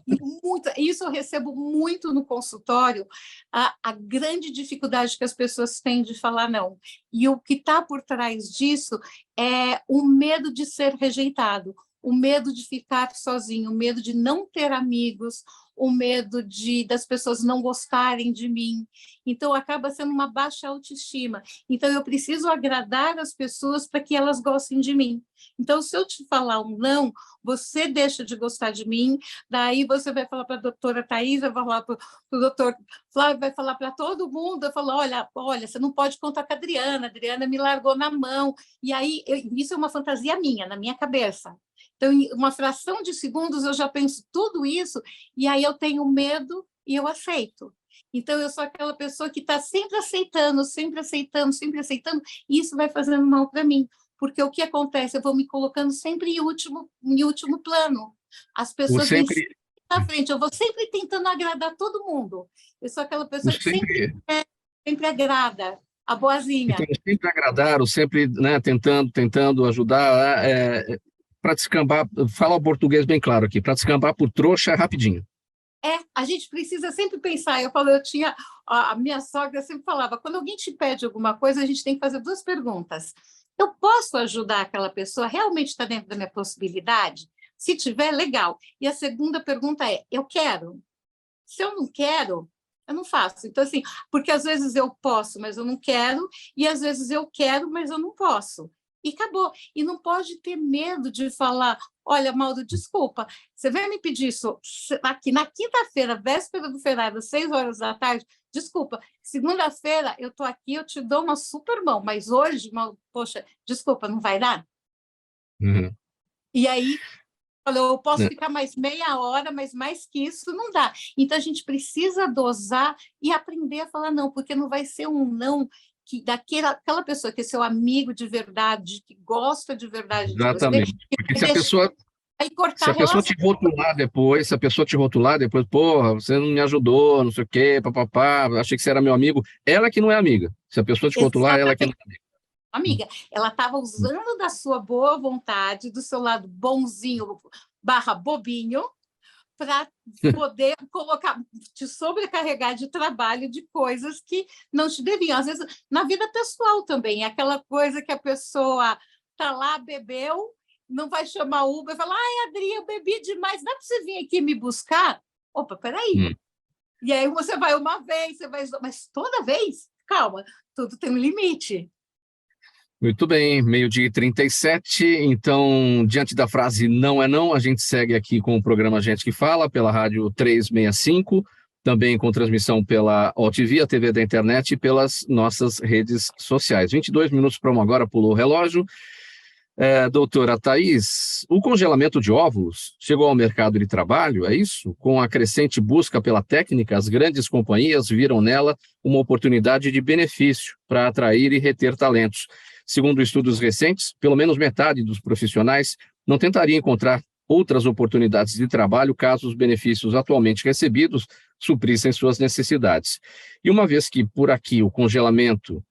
Muito, isso eu recebo muito no consultório, a grande dificuldade que as pessoas têm de falar não. E o que está por trás disso é o medo de ser rejeitado, o medo de ficar sozinho, o medo de não ter amigos, o medo das pessoas não gostarem de mim. Então, acaba sendo uma baixa autoestima. Então, eu preciso agradar as pessoas para que elas gostem de mim. Então, se eu te falar um não, você deixa de gostar de mim, daí você vai falar para a doutora Thais, vai falar para o doutor Flávio, vai falar para todo mundo, eu falo, olha, você não pode contar com a Adriana me largou na mão. E aí, isso é uma fantasia minha, na minha cabeça. Então, em uma fração de segundos, eu já penso tudo isso, e aí eu tenho medo e eu aceito. Então, eu sou aquela pessoa que está sempre aceitando, sempre aceitando, sempre aceitando, e isso vai fazendo mal para mim, porque o que acontece? Eu vou me colocando sempre em último plano. As pessoas vêm sempre na frente, eu vou sempre tentando agradar todo mundo. Eu sou aquela pessoa que sempre agrada, a boazinha. Então, sempre agradar, ou sempre, né, tentando ajudar, para descambar, fala o português bem claro aqui, para descambar por trouxa rapidinho. A gente precisa sempre pensar. A minha sogra sempre falava, quando alguém te pede alguma coisa, a gente tem que fazer 2 perguntas. Eu posso ajudar aquela pessoa? Realmente está dentro da minha possibilidade? Se tiver, legal. E a segunda pergunta é, eu quero? Se eu não quero, eu não faço. Então, assim, porque às vezes eu posso, mas eu não quero, e às vezes eu quero, mas eu não posso. E acabou. E não pode ter medo de falar, olha, Mauro, desculpa, você vai me pedir isso aqui na quinta-feira, véspera do feriado, 6 horas da tarde, desculpa, segunda-feira eu estou aqui, eu te dou uma super mão, mas hoje, poxa, desculpa, não vai dar? Uhum. E aí, eu posso ficar mais meia hora, mas mais que isso não dá. Então, a gente precisa dosar e aprender a falar não, porque não vai ser um não daquela pessoa que é seu amigo de verdade, que gosta de verdade de você. Exatamente. Porque se a pessoa te rotular depois, porra, você não me ajudou, não sei o quê, papapá, achei que você era meu amigo, ela que não é amiga. Se a pessoa te rotular, ela que não é amiga. Amiga, ela estava usando da sua boa vontade, do seu lado bonzinho / bobinho, para poder te sobrecarregar de trabalho, de coisas que não te deviam. Às vezes, na vida pessoal também, é aquela coisa que a pessoa está lá, bebeu, não vai chamar Uber, e fala, ai, Adri, eu bebi demais, dá para você vir aqui me buscar? Opa, peraí. E aí você vai uma vez, mas toda vez? Calma, tudo tem um limite. Muito bem, 12h37, então, diante da frase não é não, a gente segue aqui com o programa Gente que Fala, pela rádio 365, também com transmissão pela OTV, a TV da internet e pelas nossas redes sociais. 22 minutos para 1 agora, pulou o relógio. Doutora Thais, o congelamento de óvulos chegou ao mercado de trabalho, é isso? Com a crescente busca pela técnica, as grandes companhias viram nela uma oportunidade de benefício para atrair e reter talentos. Segundo estudos recentes, pelo menos metade dos profissionais não tentaria encontrar outras oportunidades de trabalho caso os benefícios atualmente recebidos suprissem suas necessidades. E uma vez que por aqui o congelamento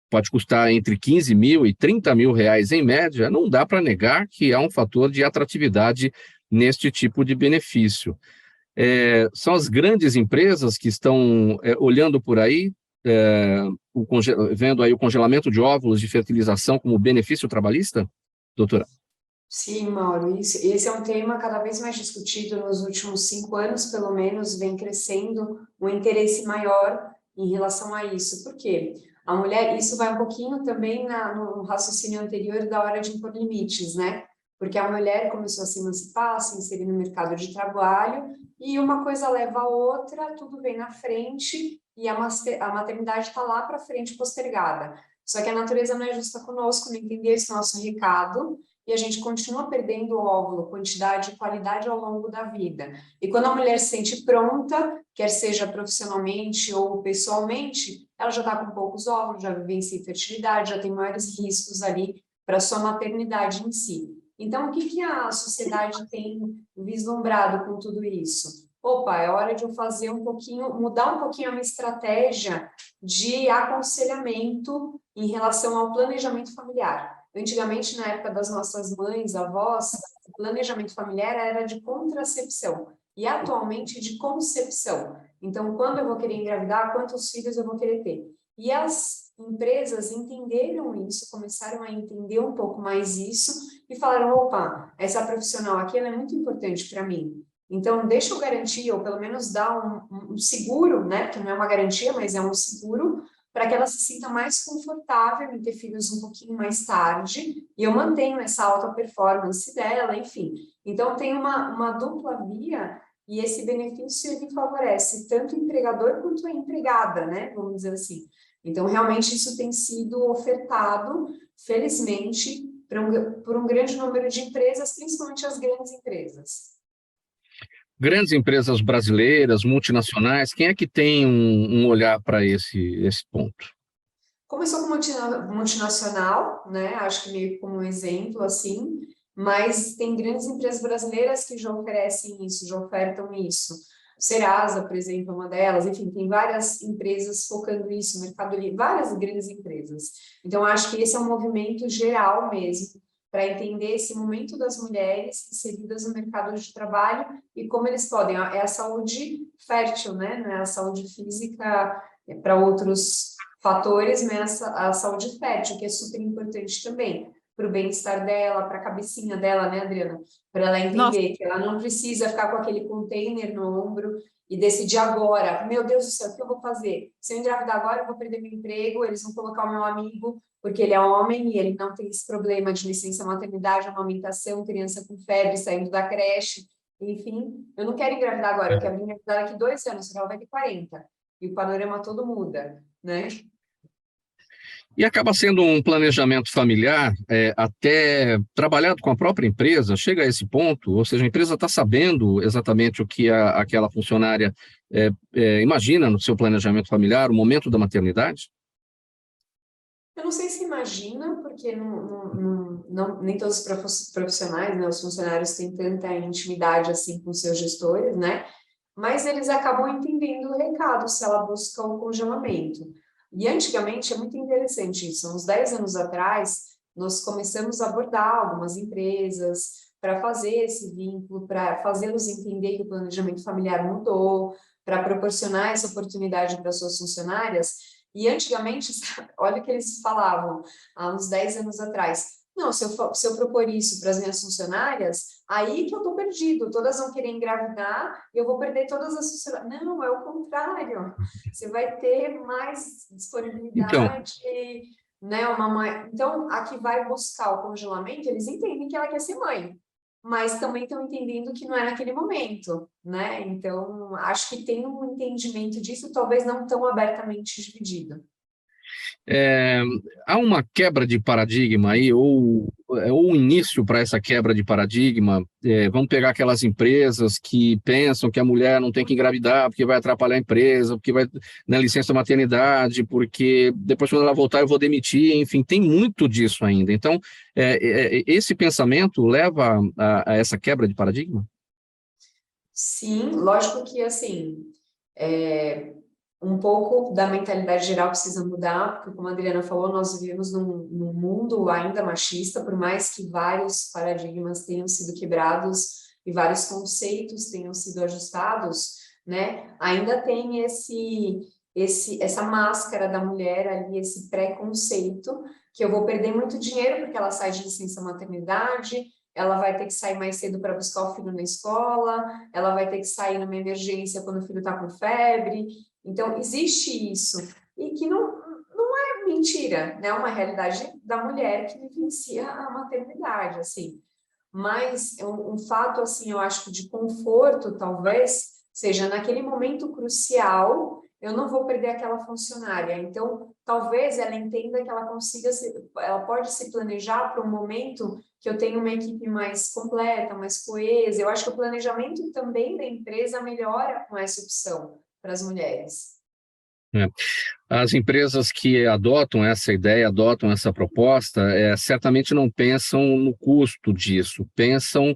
pode custar entre 15 mil e 30 mil reais em média, não dá para negar que há um fator de atratividade neste tipo de benefício. São as grandes empresas que estão olhando por aí, vendo aí o congelamento de óvulos de fertilização como benefício trabalhista, doutora? Sim, Mauro, esse é um tema cada vez mais discutido nos últimos 5 anos, pelo menos, vem crescendo um interesse maior em relação a isso. Por quê? A mulher, isso vai um pouquinho também no raciocínio anterior da hora de impor limites, né? Porque a mulher começou a se emancipar, se inserir no mercado de trabalho, e uma coisa leva a outra, tudo vem na frente, e a maternidade está lá para frente, postergada. Só que a natureza não é justa conosco, não entendeu esse nosso recado, e a gente continua perdendo óvulo, quantidade e qualidade ao longo da vida. E quando a mulher se sente pronta, quer seja profissionalmente ou pessoalmente, ela já está com poucos óvulos, já vivencia infertilidade, já tem maiores riscos ali para a sua maternidade em si. Então, o que a sociedade tem vislumbrado com tudo isso? Opa, é hora de eu fazer mudar um pouquinho a minha estratégia de aconselhamento em relação ao planejamento familiar. Antigamente, na época das nossas mães, avós, o planejamento familiar era de contracepção e atualmente de concepção. Então, quando eu vou querer engravidar, quantos filhos eu vou querer ter? E as empresas entenderam isso, começaram a entender um pouco mais isso e falaram, opa, essa profissional aqui ela é muito importante para mim. Então, deixa eu garantir, ou pelo menos dar um seguro, né? Que não é uma garantia, mas é um seguro, para que ela se sinta mais confortável em ter filhos um pouquinho mais tarde, e eu mantenho essa alta performance dela, enfim. Então, tem uma dupla via, e esse benefício ele favorece tanto o empregador quanto a empregada, né? Vamos dizer assim. Então, realmente, isso tem sido ofertado, felizmente, por um grande número de empresas, principalmente as grandes empresas. Grandes empresas brasileiras, multinacionais, quem é que tem um olhar para esse ponto? Começou com multinacional, né? Acho que meio como um exemplo, assim, mas tem grandes empresas brasileiras que já oferecem isso, já ofertam isso. Serasa, por exemplo, é uma delas, enfim, tem várias empresas focando isso, Mercado Livre, várias grandes empresas. Então, acho que esse é um movimento geral mesmo, para entender esse momento das mulheres inseridas no mercado de trabalho e como eles podem, é a saúde fértil, né? Não é a saúde física para outros fatores, mas a saúde fértil, que é super importante também, para o bem-estar dela, para a cabecinha dela, né, Adriana? Para ela entender que ela não precisa ficar com aquele container no ombro e decidir agora, meu Deus do céu, o que eu vou fazer? Se eu engravidar agora, eu vou perder meu emprego, eles vão colocar o meu amigo, porque ele é homem e ele não tem esse problema de licença maternidade, amamentação, criança com febre, saindo da creche, enfim. Eu não quero engravidar agora, eu quero engravidar daqui 2 anos, senão ela vai ter 40. E o panorama todo muda, né? E acaba sendo um planejamento familiar, até trabalhado com a própria empresa, chega a esse ponto, ou seja, a empresa está sabendo exatamente o que aquela funcionária imagina no seu planejamento familiar, o momento da maternidade? Eu não sei se imagina, porque nem todos os profissionais, né, os funcionários têm tanta intimidade assim com seus gestores, né? Mas eles acabam entendendo o recado se ela busca o congelamento. E antigamente é muito interessante isso. Uns 10 anos atrás, nós começamos a abordar algumas empresas para fazer esse vínculo, para fazê-los entender que o planejamento familiar mudou, para proporcionar essa oportunidade para suas funcionárias. E antigamente, olha o que eles falavam há uns 10 anos atrás. Não, se eu propor isso para as minhas funcionárias, aí que eu estou perdido, todas vão querer engravidar e eu vou perder todas as funcionárias. Não, é o contrário. Você vai ter mais disponibilidade, né? Uma mãe. Então, a que vai buscar o congelamento, eles entendem que ela quer ser mãe, mas também estão entendendo que não é naquele momento, né? Então, acho que tem um entendimento disso, talvez não tão abertamente dividido. Há uma quebra de paradigma aí, ou um início para essa quebra de paradigma. Vamos pegar aquelas empresas que pensam que a mulher não tem que engravidar porque vai atrapalhar a empresa, porque vai na licença maternidade, porque depois quando ela voltar eu vou demitir, enfim, tem muito disso ainda. Então, esse pensamento leva a essa quebra de paradigma? Sim, lógico que, assim, um pouco da mentalidade geral precisa mudar, porque, como a Adriana falou, nós vivemos num mundo ainda machista, por mais que vários paradigmas tenham sido quebrados e vários conceitos tenham sido ajustados, né? Ainda tem essa máscara da mulher ali, esse preconceito, que eu vou perder muito dinheiro porque ela sai de licença maternidade, ela vai ter que sair mais cedo para buscar o filho na escola, ela vai ter que sair numa emergência quando o filho está com febre. Então, existe isso. E que não é mentira, né? É uma realidade da mulher que vivencia a maternidade, assim. Mas um fato, assim, eu acho que de conforto, talvez, seja naquele momento crucial, eu não vou perder aquela funcionária. Então, talvez ela entenda que ela ela pode se planejar para um momento que eu tenho uma equipe mais completa, mais coesa. Eu acho que o planejamento também da empresa melhora com essa opção para as mulheres. As empresas que adotam essa ideia, adotam essa proposta, certamente não pensam no custo disso, pensam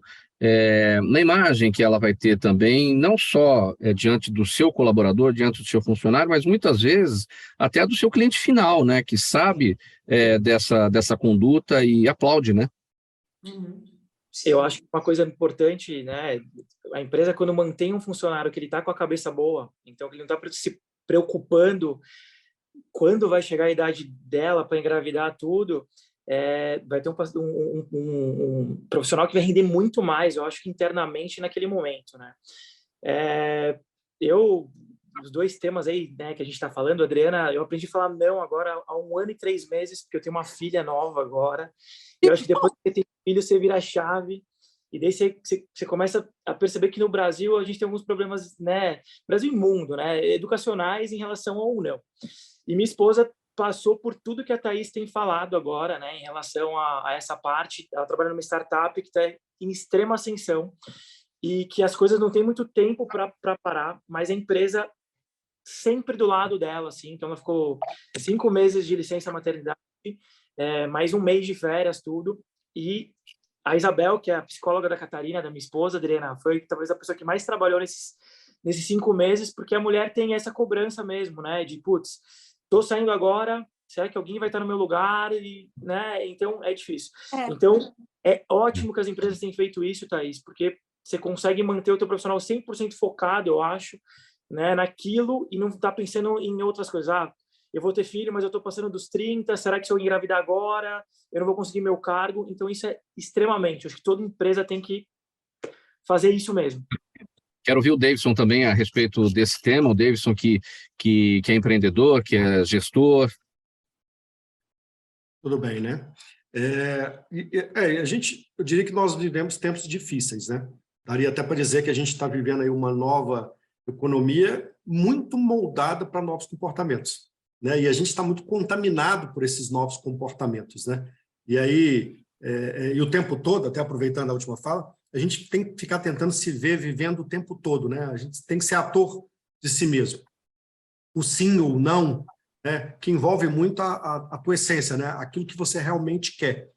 na imagem que ela vai ter também, não só diante do seu colaborador, diante do seu funcionário, mas muitas vezes até do seu cliente final, né, que sabe dessa conduta e aplaude, né? Eu acho que uma coisa importante, né, a empresa quando mantém um funcionário que ele está com a cabeça boa, então que ele não está se preocupando quando vai chegar a idade dela para engravidar tudo, vai ter um profissional que vai render muito mais, eu acho que internamente naquele momento, né? Os dois temas aí, né, que a gente está falando, Adriana, eu aprendi a falar não agora há 1 ano e 3 meses, porque eu tenho uma filha nova agora, e eu acho que depois que você tem filho, você vira a chave, e daí você começa a perceber que no Brasil a gente tem alguns problemas, né, Brasil e mundo, né, educacionais em relação ao não. E minha esposa passou por tudo que a Thaís tem falado agora, né, em relação a essa parte. Ela trabalha numa startup que está em extrema ascensão e que as coisas não têm muito tempo para parar, mas a empresa sempre do lado dela, assim. Então, ela ficou 5 meses de licença maternidade, mais 1 mês de férias, tudo. E a Isabel, que é a psicóloga da Catarina, da minha esposa, Adriana, foi talvez a pessoa que mais trabalhou nesses 5 meses, porque a mulher tem essa cobrança mesmo, né, de, putz, tô saindo agora, será que alguém vai estar no meu lugar? E, né? Então, é difícil. Então, é ótimo que as empresas tenham feito isso, Thaís, porque você consegue manter o teu profissional 100% focado, eu acho, né, naquilo e não tá pensando em outras coisas. Eu vou ter filho, mas eu tô passando dos 30, será que se eu engravidar agora, eu não vou conseguir meu cargo? Então, isso é extremamente, acho que toda empresa tem que fazer isso mesmo. Quero ouvir o Davidson também a respeito desse tema, o Davidson que é empreendedor, que é gestor. Tudo bem, né? Eu diria que nós vivemos tempos difíceis, né? Daria até para dizer que a gente está vivendo aí uma nova economia muito moldada para novos comportamentos, né? E a gente está muito contaminado por esses novos comportamentos, né? E aí, e o tempo todo, até aproveitando a última fala, a gente tem que ficar tentando se ver vivendo o tempo todo, né? A gente tem que ser ator de si mesmo. O sim ou não, né? Que envolve muito a tua essência, né? Aquilo que você realmente quer.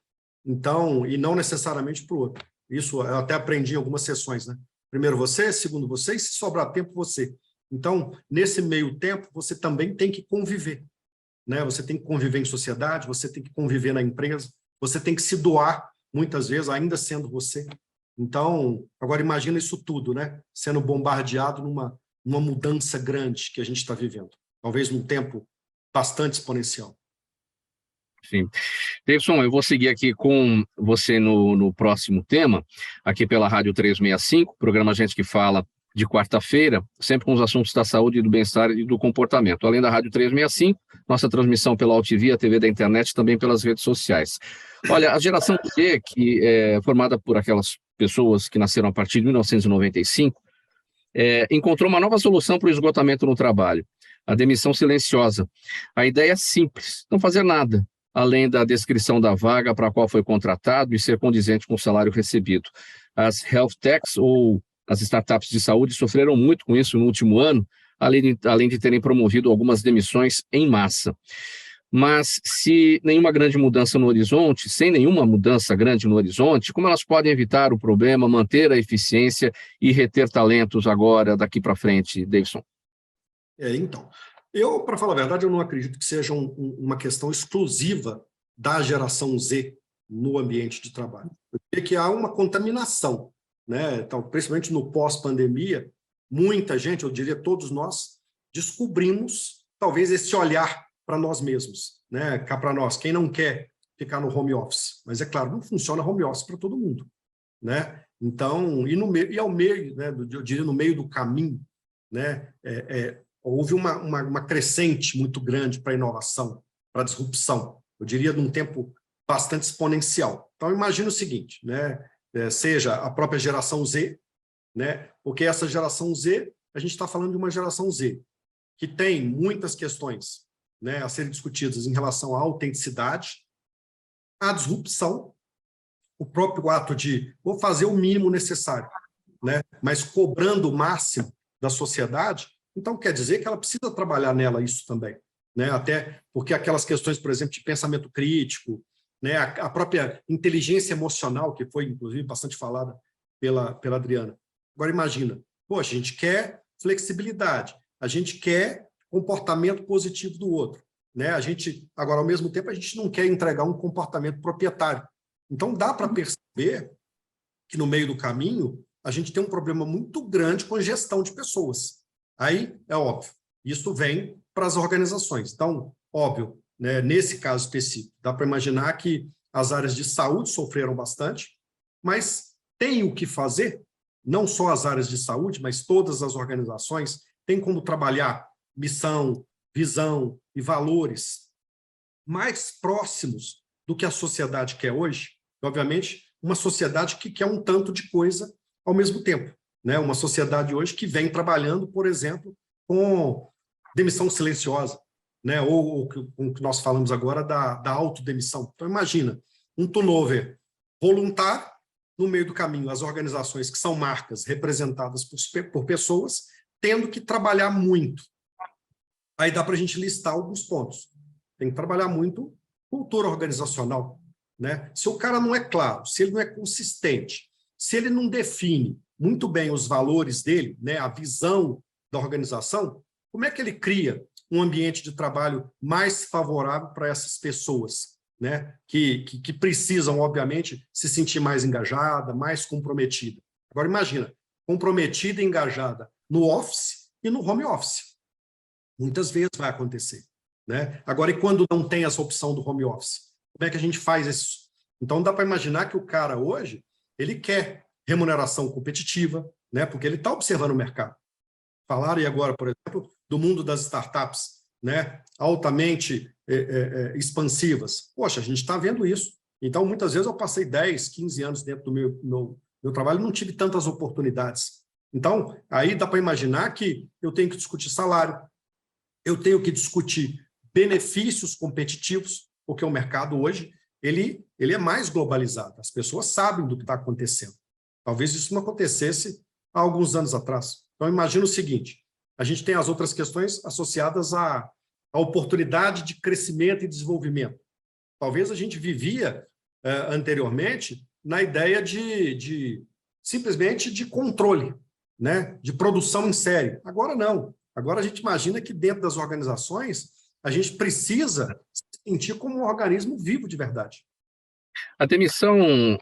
Então, e não necessariamente para o outro. Isso eu até aprendi em algumas sessões, né? Primeiro você, segundo você, e se sobrar tempo, você. Então, nesse meio tempo, você também tem que conviver, né? Você tem que conviver em sociedade, você tem que conviver na empresa, você tem que se doar, muitas vezes, ainda sendo você. Então, agora imagina isso tudo, né? Sendo bombardeado numa mudança grande que a gente está vivendo. Talvez num tempo bastante exponencial. Sim. Davidson, eu vou seguir aqui com você no próximo tema, aqui pela Rádio 365, programa Gente que Fala, de quarta-feira, sempre com os assuntos da saúde, do bem-estar e do comportamento. Além da Rádio 365, nossa transmissão pela AltV, a TV da internet, também pelas redes sociais. Olha, a geração Z, que é formada por aquelas pessoas que nasceram a partir de 1995, encontrou uma nova solução para o esgotamento no trabalho, a demissão silenciosa. A ideia é simples, não fazer nada, além da descrição da vaga para a qual foi contratado e ser condizente com o salário recebido. As health techs, ou as startups de saúde, sofreram muito com isso no último ano, além de terem promovido algumas demissões em massa. Mas se nenhuma grande mudança no horizonte, sem nenhuma mudança grande no horizonte, como elas podem evitar o problema, manter a eficiência e reter talentos agora, daqui para frente, Davidson? Então, para falar a verdade, eu não acredito que seja uma questão exclusiva da geração Z no ambiente de trabalho. Eu diria que há uma contaminação, né? Então, principalmente no pós-pandemia, muita gente, eu diria todos nós, descobrimos talvez esse olhar para nós mesmos, né? Cá para nós, quem não quer ficar no home office, mas é claro, não funciona home office para todo mundo, né? Então, e ao meio, né, eu diria no meio do caminho, né, houve uma crescente muito grande para a inovação, para a disrupção, eu diria num tempo bastante exponencial. Então, imagina o seguinte, né, seja a própria geração Z, né, porque essa geração Z, a gente está falando de uma geração Z, que tem muitas questões, né, a serem discutidas em relação à autenticidade, à disrupção, o próprio ato de vou fazer o mínimo necessário, né, mas cobrando o máximo da sociedade. Então, quer dizer que ela precisa trabalhar nela isso também, né? Até porque aquelas questões, por exemplo, de pensamento crítico, né? A própria inteligência emocional, que foi, inclusive, bastante falada pela Adriana. Agora, imagina, poxa, a gente quer flexibilidade, a gente quer comportamento positivo do outro, né? Agora, ao mesmo tempo, a gente não quer entregar um comportamento proprietário. Então, dá para perceber que no meio do caminho a gente tem um problema muito grande com gestão de pessoas. Aí, é óbvio, isso vem para as organizações. Então, óbvio, né, nesse caso específico, dá para imaginar que as áreas de saúde sofreram bastante, mas tem o que fazer, não só as áreas de saúde, mas todas as organizações têm como trabalhar missão, visão e valores mais próximos do que a sociedade quer hoje. Obviamente, uma sociedade que quer um tanto de coisa ao mesmo tempo, né? Uma sociedade hoje que vem trabalhando, por exemplo, com demissão silenciosa, né? Ou o que nós falamos agora da autodemissão. Então, imagina, um turnover voluntário, no meio do caminho, as organizações que são marcas representadas por pessoas, tendo que trabalhar muito. Aí dá para a gente listar alguns pontos. Tem que trabalhar muito cultura organizacional, né? Se o cara não é claro, se ele não é consistente, se ele não define muito bem os valores dele, né, a visão da organização, como é que ele cria um ambiente de trabalho mais favorável para essas pessoas, né, que precisam, obviamente, se sentir mais engajada, mais comprometida? Agora, imagina, comprometida e engajada no office e no home office. Muitas vezes vai acontecer, né? Agora, e quando não tem essa opção do home office? Como é que a gente faz isso? Então, dá para imaginar que o cara hoje, ele quer remuneração competitiva, né? Porque ele está observando o mercado. Falaram aí agora, por exemplo, do mundo das startups, né? Altamente expansivas. Poxa, a gente está vendo isso. Então, muitas vezes eu passei 10, 15 anos dentro do meu trabalho e não tive tantas oportunidades. Então, aí dá para imaginar que eu tenho que discutir salário, eu tenho que discutir benefícios competitivos, porque o mercado hoje ele é mais globalizado. As pessoas sabem do que está acontecendo. Talvez isso não acontecesse há alguns anos atrás. Então, imagina o seguinte, a gente tem as outras questões associadas à oportunidade de crescimento e desenvolvimento. Talvez a gente vivia anteriormente na ideia simplesmente de controle, né? De produção em série. Agora não. Agora a gente imagina que dentro das organizações a gente precisa se sentir como um organismo vivo de verdade. A demissão,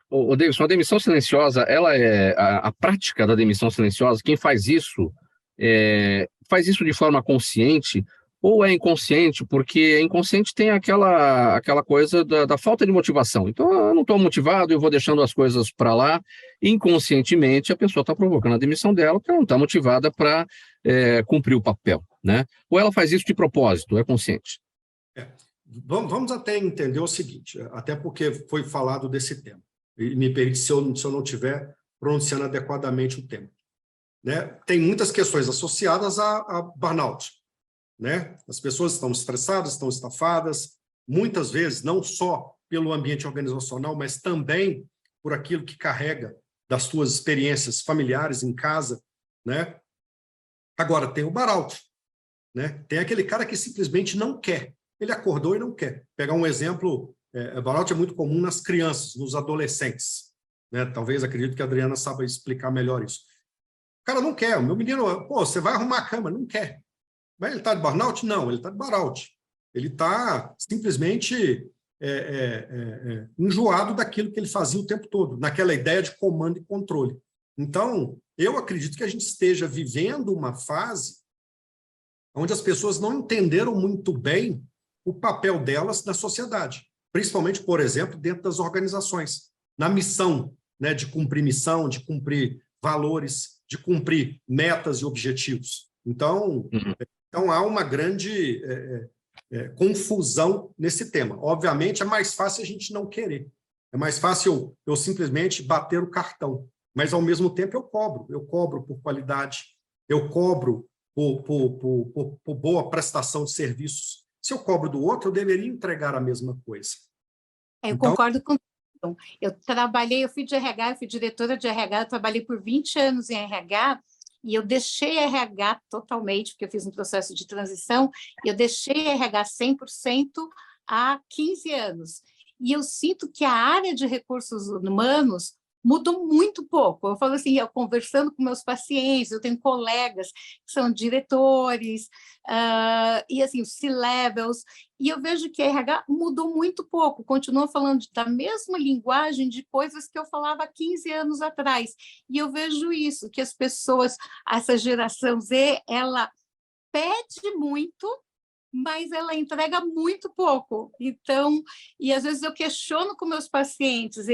o Davidson, a demissão silenciosa, ela é a prática da demissão silenciosa. Quem faz isso de forma consciente ou é inconsciente? Porque inconsciente tem aquela coisa da falta de motivação. Então, eu não estou motivado, eu vou deixando as coisas para lá. Inconscientemente, a pessoa está provocando a demissão dela porque ela não está motivada para cumprir o papel, né? Ou ela faz isso de propósito, é consciente? Vamos até entender o seguinte, até porque foi falado desse tema. E me permite se eu não estiver pronunciando adequadamente o tema, né? Tem muitas questões associadas a burnout, né? As pessoas estão estressadas, estão estafadas, muitas vezes não só pelo ambiente organizacional, mas também por aquilo que carrega das suas experiências familiares em casa, né? Agora, tem o burnout, né? Tem aquele cara que simplesmente não quer. Ele acordou e não quer. Pegar um exemplo, burnout é muito comum nas crianças, nos adolescentes, né? Talvez, acredito que a Adriana saiba explicar melhor isso. O cara não quer, o meu menino, pô, você vai arrumar a cama, não quer. Mas ele está de burnout? Não, ele está de burnout. Ele está simplesmente enjoado daquilo que ele fazia o tempo todo, naquela ideia de comando e controle. Então, eu acredito que a gente esteja vivendo uma fase onde as pessoas não entenderam muito bem o papel delas na sociedade, principalmente, por exemplo, dentro das organizações, na missão, né, de cumprir missão, de cumprir valores, de cumprir metas e objetivos. Então, há uma grande confusão nesse tema. Obviamente, é mais fácil a gente não querer. É mais fácil eu simplesmente bater o cartão. Mas, ao mesmo tempo, eu cobro por qualidade, eu cobro por boa prestação de serviços. Se eu cobro do outro, eu deveria entregar a mesma coisa. Eu concordo com eu fui de RH, eu fui diretora de RH, eu trabalhei por 20 anos em RH, e eu deixei RH totalmente, porque eu fiz um processo de transição, e eu deixei RH 100% há 15 anos. E eu sinto que a área de recursos humanos mudou muito pouco. Eu falo assim, eu conversando com meus pacientes, eu tenho colegas que são diretores, e assim, os C-levels, e eu vejo que a RH mudou muito pouco, continua falando da mesma linguagem de coisas que eu falava há 15 anos atrás. E eu vejo isso, que as pessoas, essa geração Z, ela pede muito, mas ela entrega muito pouco. Então, e às vezes eu questiono com meus pacientes,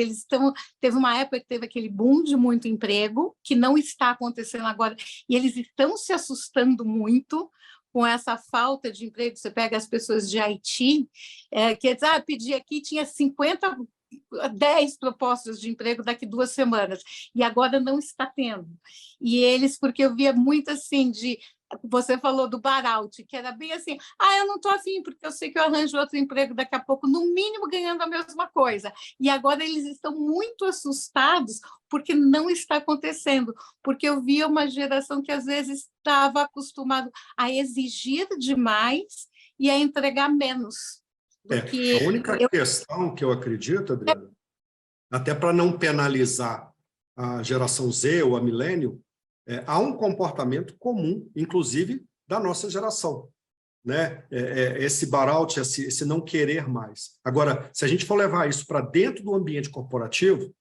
teve uma época que teve aquele boom de muito emprego, que não está acontecendo agora, e eles estão se assustando muito com essa falta de emprego. Você pega as pessoas de Haiti, que dizem, pedi aqui, tinha 10 propostas de emprego daqui 2 semanas, e agora não está tendo. E eles, porque eu via muito assim, você falou do Baralt, que era bem assim, eu não estou afim, porque eu sei que eu arranjo outro emprego daqui a pouco, no mínimo ganhando a mesma coisa. E agora eles estão muito assustados porque não está acontecendo, porque eu via uma geração que às vezes estava acostumado a exigir demais e a entregar menos. A única questão que eu acredito, Adriana, até para não penalizar a geração Z ou a milênio, há um comportamento comum, inclusive, da nossa geração, né? Esse burnout, esse não querer mais. Agora, se a gente for levar isso para dentro do ambiente corporativo,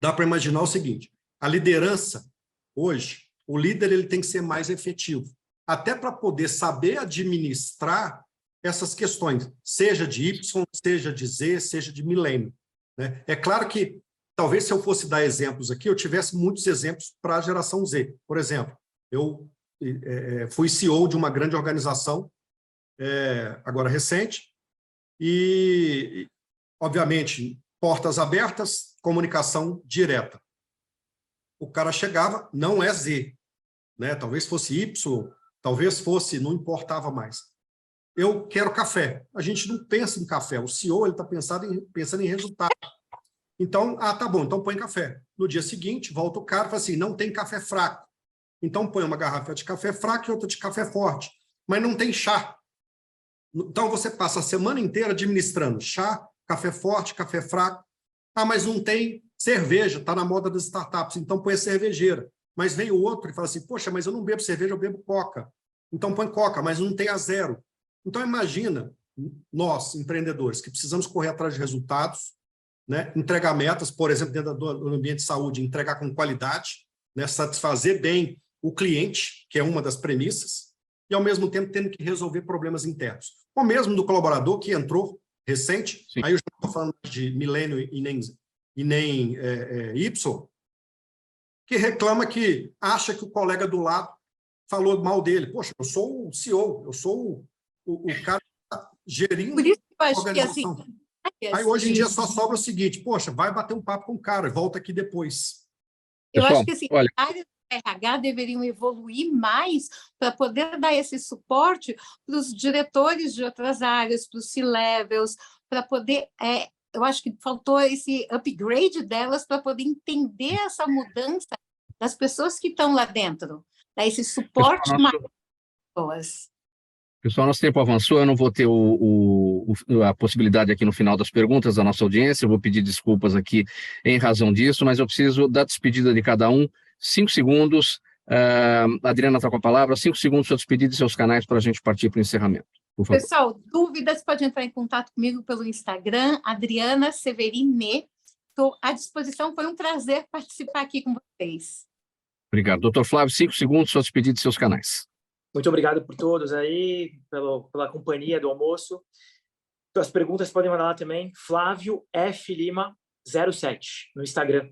dá para imaginar o seguinte, a liderança, hoje, o líder ele tem que ser mais efetivo, até para poder saber administrar essas questões, seja de Y, seja de Z, seja de milênio, né? É claro que talvez se eu fosse dar exemplos aqui, eu tivesse muitos exemplos para a geração Z. Por exemplo, eu fui CEO de uma grande organização, agora recente, e, obviamente, portas abertas, comunicação direta. O cara chegava, não é Z, né? Talvez fosse Y, talvez fosse, não importava mais. Eu quero café. A gente não pensa em café, o CEO está pensando em resultado. Então, tá bom, então põe café. No dia seguinte, volta o cara e fala assim, não tem café fraco. Então, põe uma garrafa de café fraco e outra de café forte. Mas não tem chá. Então, você passa a semana inteira administrando chá, café forte, café fraco. Mas não tem cerveja, está na moda das startups, então põe a cervejeira. Mas vem o outro e fala assim, poxa, mas eu não bebo cerveja, eu bebo coca. Então, põe coca, mas não tem a zero. Então, imagina, nós, empreendedores, que precisamos correr atrás de resultados, né? Entregar metas, por exemplo, dentro do ambiente de saúde, entregar com qualidade, né? Satisfazer bem o cliente, que é uma das premissas, e, ao mesmo tempo, tendo que resolver problemas internos. Ou mesmo do colaborador que entrou recente, Sim. Aí eu já estou falando de milênio e nem Y, que reclama que acha que o colega do lado falou mal dele. Poxa, eu sou o CEO, eu sou o cara que está gerindo Por isso que eu a acho organização. que, assim, aí, hoje em dia, só sobra o seguinte, poxa, vai bater um papo com o cara, volta aqui depois. Eu acho que, assim, as áreas do RH deveriam evoluir mais para poder dar esse suporte para os diretores de outras áreas, para os C-levels, para poder... eu acho que faltou esse upgrade delas para poder entender essa mudança das pessoas que estão lá dentro, dar esse suporte mais para as pessoas. Pessoal, nosso tempo avançou, eu não vou ter a possibilidade aqui no final das perguntas da nossa audiência, eu vou pedir desculpas aqui em razão disso, mas eu preciso da despedida de cada um, 5 segundos, a Adriana está com a palavra, 5 segundos sua despedida e seus canais para a gente partir para o encerramento, por favor. Pessoal, dúvidas, pode entrar em contato comigo pelo Instagram, Adriana Severine, estou à disposição, foi um prazer participar aqui com vocês. Obrigado. Doutor Flávio, 5 segundos, sua despedida e seus canais. Muito obrigado por todos aí, pela companhia do almoço. As perguntas podem mandar lá também, Flávio F. Lima 07, no Instagram.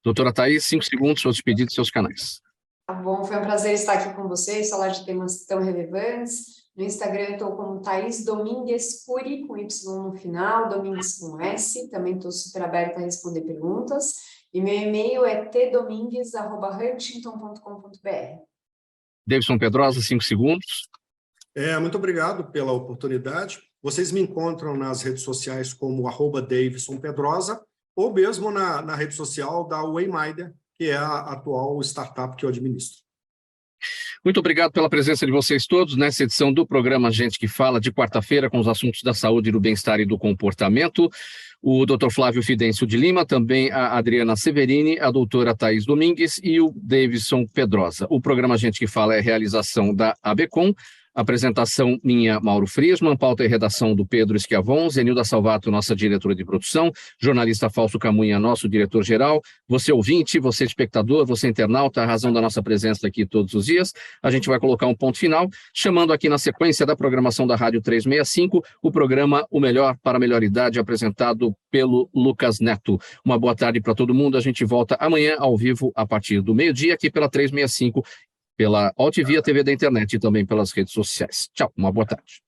Doutora Thaís, 5 segundos, sua despedida e seus canais. Tá bom, foi um prazer estar aqui com vocês, falar de temas tão relevantes. No Instagram eu estou como Thaís Domingues Curi, com Y no final, Domingues com S. Também estou super aberta a responder perguntas. E meu e-mail é tdomingues@huntington.com.br. Davidson Pedrosa, 5 segundos. Muito obrigado pela oportunidade. Vocês me encontram nas redes sociais como @Davidson Pedrosa, ou mesmo na rede social da Wayminder, que é a atual startup que eu administro. Muito obrigado pela presença de vocês todos nessa edição do programa Gente que Fala, de quarta-feira, com os assuntos da saúde, do bem-estar e do comportamento. O Dr. Flávio Fidêncio de Lima, também a Adriana Severini, a doutora Thaís Domingues e o Davidson Pedrosa. O programa Gente que Fala é realização da ABCOM, apresentação minha, Mauro Friesman, pauta e redação do Pedro Schiavon, Zenilda Salvato, nossa diretora de produção, jornalista Fausto Camunha, nosso diretor-geral, você ouvinte, você espectador, você internauta, a razão da nossa presença aqui todos os dias. A gente vai colocar um ponto final, chamando aqui na sequência da programação da Rádio 365, o programa O Melhor para a Melhor Idade, apresentado pelo Lucas Neto. Uma boa tarde para todo mundo, a gente volta amanhã ao vivo a partir do meio-dia aqui pela 365, pela Altivia TV da internet e também pelas redes sociais. Tchau, uma boa tarde.